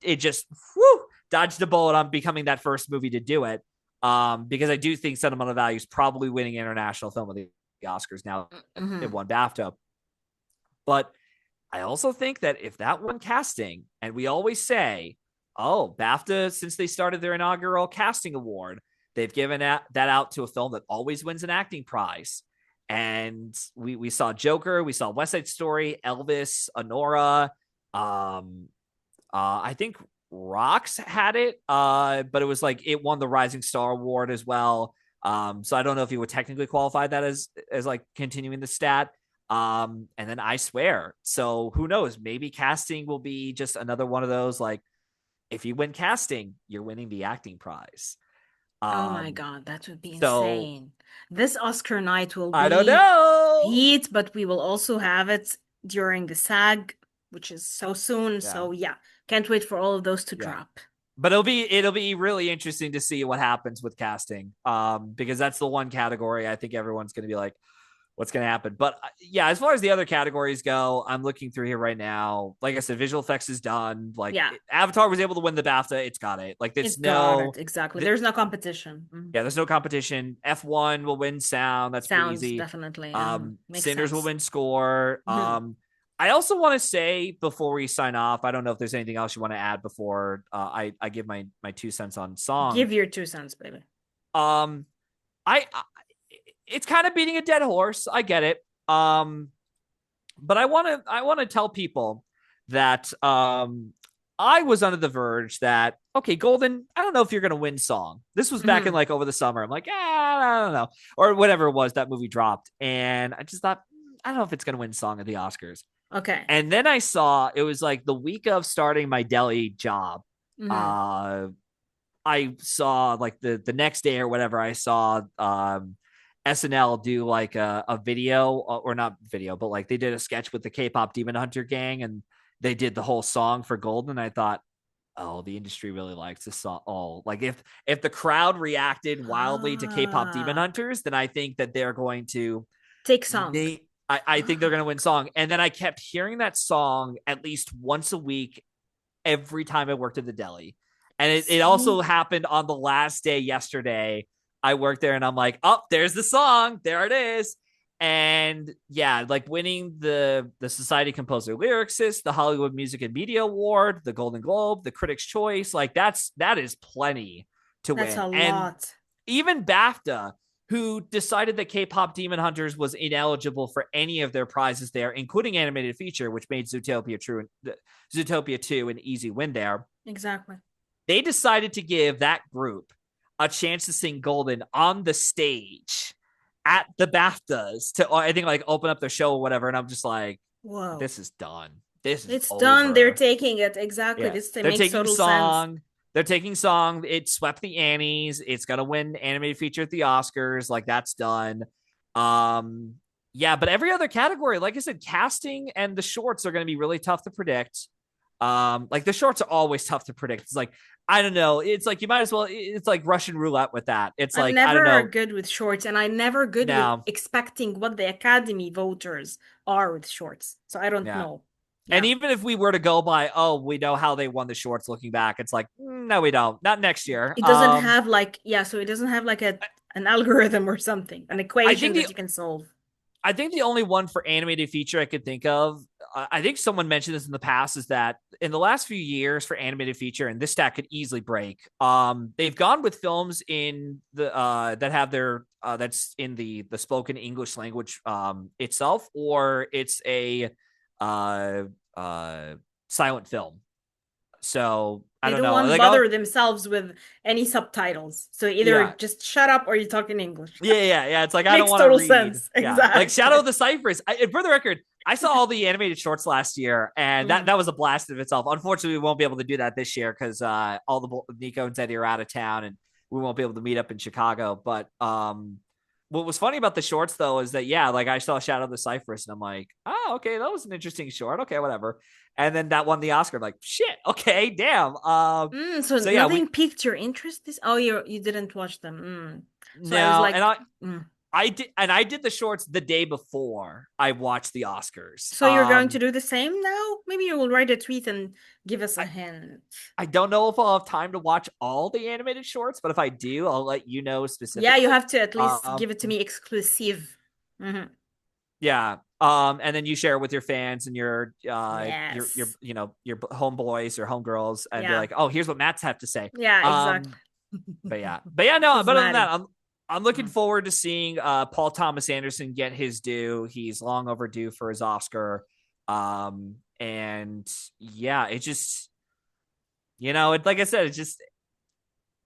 whew, dodged a bullet on becoming that first movie to do it. Because I do think Sentimental Value is probably winning international film of the Oscars now. It Hmm. won BAFTA, but I also think that if that won casting, and we always say, oh, BAFTA, since they started their inaugural casting award, they've given that out to a film that always wins an acting prize. And we saw Joker, we saw West Side Story, Elvis, Anora. I think Rocks had it, but it was like it won the Rising Star Award as well. So I don't know if you would technically qualify that as like continuing the stat. And then I Swear. So who knows? Maybe casting will be just another one of those. Like, if you win casting, you're winning the acting prize. Oh my Um, God, that would be so insane. This Oscar night will I don't be know. heat, but we will also have it during the SAG, which is so soon. Yeah, So yeah, can't wait for all of those to yeah. drop. But it'll be really interesting to see what happens with casting. Because that's the one category I think everyone's going to be like, what's going to happen. But yeah, as far as the other categories go, I'm looking through here right now. Like I said, visual effects is done. Like, Yeah, Avatar was able to win the BAFTA. It's got it. Like, it got it. Exactly. There's no competition. Mhm. yeah, there's no competition. F1 will win sound. That's pretty Sounds easy. definitely. Makes Sinners will sense. win score. Mhm. I also want to say before we sign off, I don't know if there's anything else you want to add before I give my 2 cents on song. Give your 2 cents, baby. Um, I it's kind of beating a dead horse. I get it. But I want to tell people that I was under the verge that, okay, Golden, I don't know if you're gonna win song. This was back in Mhm. like over the summer. I'm like, I don't know, or whatever it was that movie dropped, and I just thought, I don't know if it's gonna win song at the Oscars. Okay. And then I saw it was like the week of starting my deli job. Mhm. Uh, I saw like the next day or whatever. I saw SNL do like a video, or not video, but like they did a sketch with the K-pop Demon Hunter gang, and they did the whole song for Golden. And I thought, oh, the industry really likes this song. Oh, like if the crowd reacted wildly to K-pop Demon Ah, Hunters, then I think that they're going to take song. they I think they're going to win song. And then I kept hearing that song at least once a week every time I worked at the deli. And it also See? happened on the last day yesterday. I worked there and I'm like, oh, there's the song. There it is. And yeah, like winning the Society Composer Lyricist, the Hollywood Music and Media Award, the Golden Globe, the Critics' Choice, like that is plenty to That's win. a And lot. even BAFTA, who decided that K-pop Demon Hunters was ineligible for any of their prizes there, including animated feature, which made Zootopia 2 an easy win there. Exactly. They decided to give that group a chance to sing Golden on the stage at the BAFTAs to, I think, like open up the show or whatever. And I'm just like, Whoa. this is done. This is It's done. They're over. taking it. Exactly. Yeah. This They're makes taking total sense. song. They're taking song. It swept the Annies. It's gonna win animated feature at the Oscars. Like, that's done. Um, yeah, but every other category, like I said, casting and the shorts are gonna be really tough to predict. Like the shorts are always tough to predict. It's like, I don't know. It's like you might as well. It's like Russian roulette with that. It's I'm like, I don't never know. good with shorts, and I'm never good with Now, expecting what the Academy voters are with shorts. So I don't yeah. know. And Yeah. even if we were to go by, oh, we know how they won the shorts looking back, it's like, no, we don't. Not next year. It doesn't have like, yeah, so it doesn't have like an algorithm or something, an I equation think that the you can solve. I think the only one for animated feature I could think of, I think someone mentioned this in the past, is that in the last few years for animated feature, and this stat could easily break, they've gone with films in the that have their that's in the spoken English language itself, or it's a uh silent film. So I They don't don't know. want to Like, bother themselves with any subtitles. So either yeah, just shut up or you talk in English. yeah. It's like I don't Makes want to total read. sense. Yeah, like Shadow Exactly. of the Cypress. And for the record, I saw all the animated shorts last year, and that Mm. that was a blast of itself. Unfortunately, we won't be able to do that this year because all the Nico and Zeddy are out of town, and we won't be able to meet up in Chicago. But what was funny about the shorts though is that, yeah, like I saw Shadow of the Cypress, and I'm like, oh, okay, that was an interesting short. Okay, whatever. And then that won the Oscar. I'm like, shit. Okay, damn. So So yeah, we nothing piqued your interest this? Oh, you didn't watch them. So I was no, and like, mm. I did the shorts the day before I watched the Oscars. So you're going to do the same now? Maybe you will write a tweet and give us a I hint. I don't know if I'll have time to watch all the animated shorts, but if I do, I'll let you know Yeah, you specifically. have to at least Um, give it to me exclusive. Hmm. yeah. And then you share it with your fans and your Yes. your homeboys or homegirls, and be Yeah. like, oh, here's what Matt's have to say. Yeah, exactly. But yeah, no. Who's But other than that, Maddie? I'm looking Mm. forward to seeing Paul Thomas Anderson get his due. He's long overdue for his Oscar. And yeah, it just, like I said,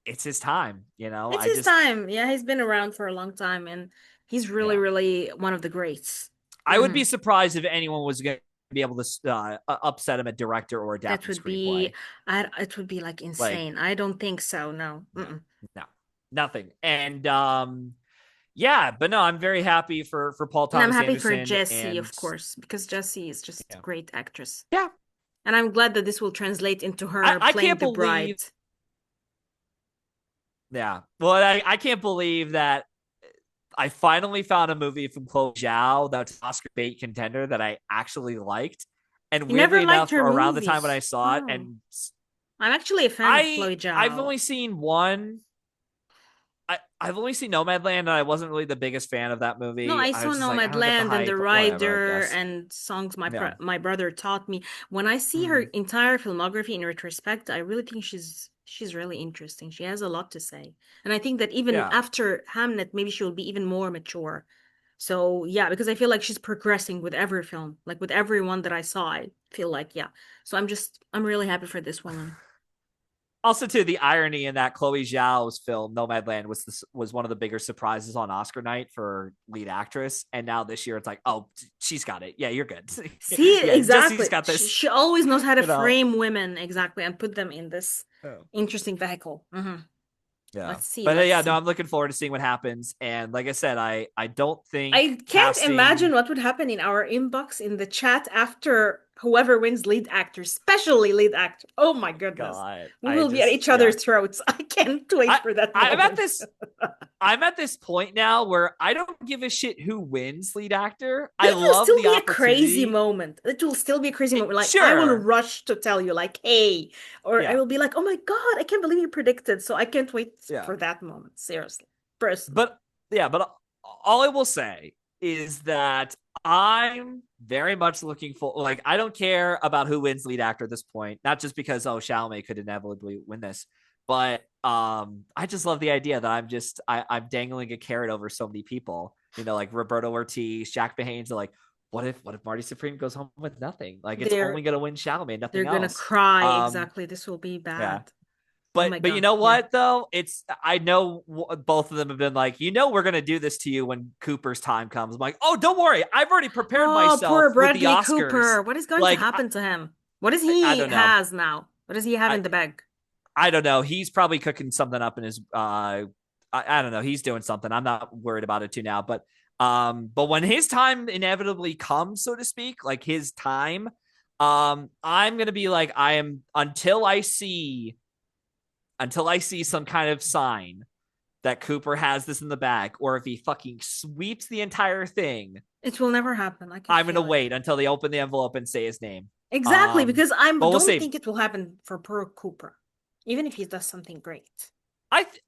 it's his time. It's his time. Yeah, he's been around for a long time and he's really, Yeah, really one of the greats. I would Hmm. be surprised if anyone was going to be able to upset him at director or That adapted would be, screenplay. it would be like Like, insane. I don't think so. No. no, Mm-mm. no, nothing. And yeah, but no, I'm very happy for Paul And I'm Thomas happy for Anderson, Jessie, and of course, because Jessie is just a yeah, great actress. yeah. And I'm glad that this will translate into I her I playing can't the believe. bride. Yeah, well, I can't believe that I finally found a movie from Chloe Zhao that's an Oscar bait contender that I actually liked. And You never weirdly liked enough, her around the time when I movies. saw it, Oh. and I'm actually a fan of Chloe I've Zhao. only seen one. I've only seen Nomadland, and I wasn't really the biggest fan of that No, movie. I I saw was just like, I don't get the Nomadland and The hype, whatever, I Rider guess. and songs Yeah. my brother taught me. When I see her Mm, entire filmography in retrospect, I really think she's really interesting. She has a lot to say. And I think that even yeah. after Hamnet, maybe she will be even more mature. So yeah, because I feel like she's progressing with every film. Like with every one that I saw, I feel like, yeah. So I'm really happy for this woman. Also, too, the irony in that Chloe Zhao's film Nomadland was one of the bigger surprises on Oscar night for lead actress, and now this year it's like, oh, she's got it. Yeah, you're good. See, Yeah, Jesse's exactly. got She, this. she always knows how to You know. frame women exactly and put them in this Oh. interesting vehicle. Yeah, Let's see. but Let's yeah, no, see. I'm looking forward to seeing what happens. And like I said, I don't think I can't imagine casting. what would happen in our inbox in the chat after whoever wins lead actor, especially lead actor. Oh my goodness. God, We I will be at just each yeah. other's throats. I can't wait I for that I'm at moment. this I'm at this point now where I don't give a shit who wins lead actor. But I it will love still the be a crazy opportunity. moment. It will still be a crazy moment. Like I will Sure. rush to tell you, like, hey, or I Yeah. will be like, oh my God, I can't believe you predicted. So I can't wait Yeah. for that moment. Seriously. Personally. But yeah, but all I will say is that I'm very much looking for, like, I don't care about who wins lead actor at this point, not just because, oh, Chalamet could inevitably win this, but I just love the idea that I'm dangling a carrot over so many people, like Roberto Ortiz, Jack Behane's, are like, what if Marty Supreme goes home with nothing? Like, it's They're only gonna win Chalamet, they're nothing gonna else. cry. Um, Exactly. This will be yeah. bad. Oh my But you God. know Yeah. what though? I know both of them have been like, we're gonna do this to you when Cooper's time comes. I'm like, oh, don't worry, I've already prepared Oh, myself poor with the Bradley Oscars. Cooper. What is going to Like, happen to him? What does I he don't know. has now? What does he have I in the bag? I don't know. He's probably cooking something up in his. I don't know. He's doing something. I'm not worried about it too now. But when his time inevitably comes, so to speak, like his time, I'm gonna be like, I am until I see some kind of sign that Cooper has this in the bag, or if he fucking sweeps the entire thing, It will never happen. I can I'm gonna feel it. wait until they open the envelope and say his name. Exactly, because I But we'll don't see. think it will happen for poor Cooper, even if he does something great.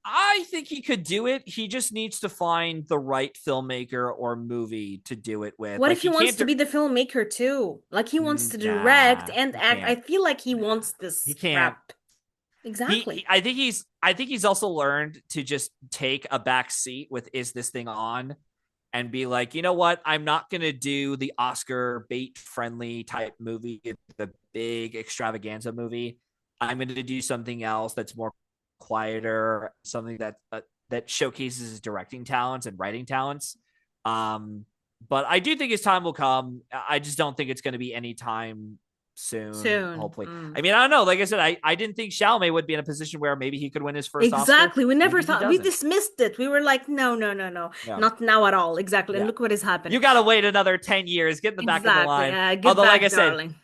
I think he could do it. He just needs to find the right filmmaker or movie to do it with. What Like if he he wants can't. to be the filmmaker too? Like he wants to direct Nah, and he act. I can't. feel like he Nah, wants he this can't. rep. Exactly. I think he's also learned to just take a back seat with "Is this thing on?" and be like, you know what? I'm not gonna do the Oscar bait friendly type movie, the big extravaganza movie. I'm gonna do something else that's more quieter, something that showcases his directing talents and writing talents. Um, but I do think his time will come. I just don't think it's going to be any time soon. Soon. Hopefully, Mm. I mean, I don't know. Like I said, I didn't think Chalamet would be in a position where maybe he could win his first Oscar. Exactly. We never Maybe he thought, we doesn't. dismissed it. We were like, no, no, no, no, Yeah, not now at all. Exactly. And yeah. look what is happening. You got to wait another 10 years. Get in the back of the Exactly. line. Get Although, like I back, said, darling.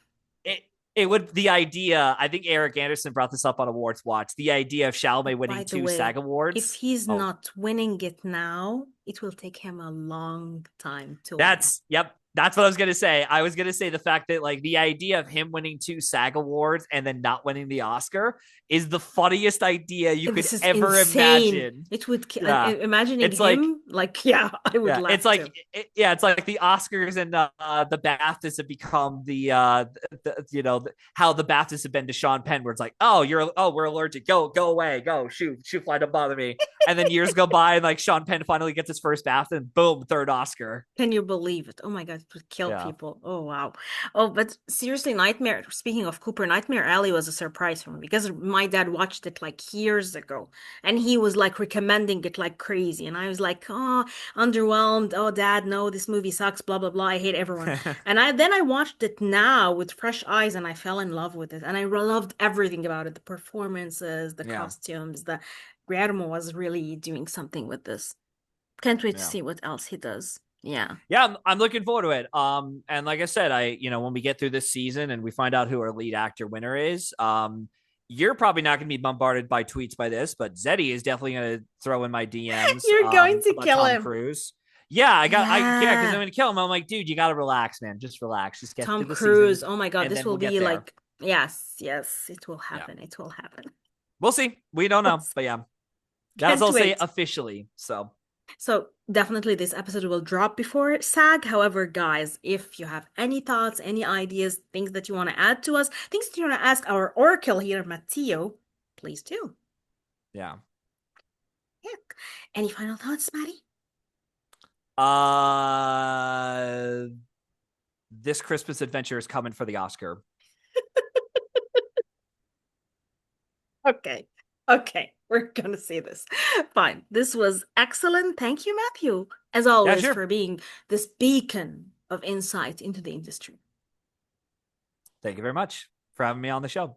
it it would the idea. I think Eric Anderson brought this up on Awards Watch. The idea of Chalamet By winning the two way, SAG if awards. he's Oh, not winning it now, it will take him a long time to win. that's yep. That's what I was gonna say. I was gonna say the fact that like the idea of him winning two SAG awards and then not winning the Oscar is the funniest idea you could This is ever insane. imagine. It would, Yeah, imagining it's like him, like, yeah, I would yeah, it's laugh like too. yeah, it's like the Oscars and the BAFTAs have become you know how the BAFTAs have been to Sean Penn, where it's like, we're allergic, go away, go shoot fly, don't bother me. And then years go by, and like Sean Penn finally gets his first BAFTA, and boom, third Oscar. Can you believe it? Oh my God, it would kill Yeah, people. Oh wow. Oh, but seriously, Nightmare, speaking of Cooper, Nightmare Alley was a surprise for me because my dad watched it like years ago and he was like recommending it like crazy. And I was like, oh, underwhelmed. Oh, dad, no, this movie sucks, blah blah blah. I hate everyone. And I watched it now with fresh eyes and I fell in love with it. And I loved everything about it. The performances, the yeah, costumes, the Guillermo was really doing something with this. Can't wait to yeah. see what else he does. Yeah. Yeah, I'm looking forward to it. And like I said, when we get through this season and we find out who our lead actor winner is, you're probably not going to be bombarded by tweets by this, but Zeddy is definitely going to throw in my DMs, You're going to about kill Tom him. Cruise. Yeah, yeah, because I'm Yeah. going to kill him. I'm like, dude, you got to relax, man. Just relax. Just get Tom through the season, Cruise. Oh my God, and this then will we'll get be there. like, yes, yes, it will Yeah, happen. It will happen. we'll see. We don't know, but yeah, that's Can't I'll say wait. officially. So So definitely this episode will drop before SAG. However, guys, if you have any thoughts, any ideas, things that you want to add to us, things that you want to ask our oracle here, Matteo, please do. yeah. Yeah. Any final thoughts, Maddie? Uh, this Christmas adventure is coming for the Oscar. Okay. Okay. We're gonna see this. Fine. This was excellent. Thank you, Matthew, as Yeah, always, sure. for being this beacon of insight into the industry. Thank you very much for having me on the show.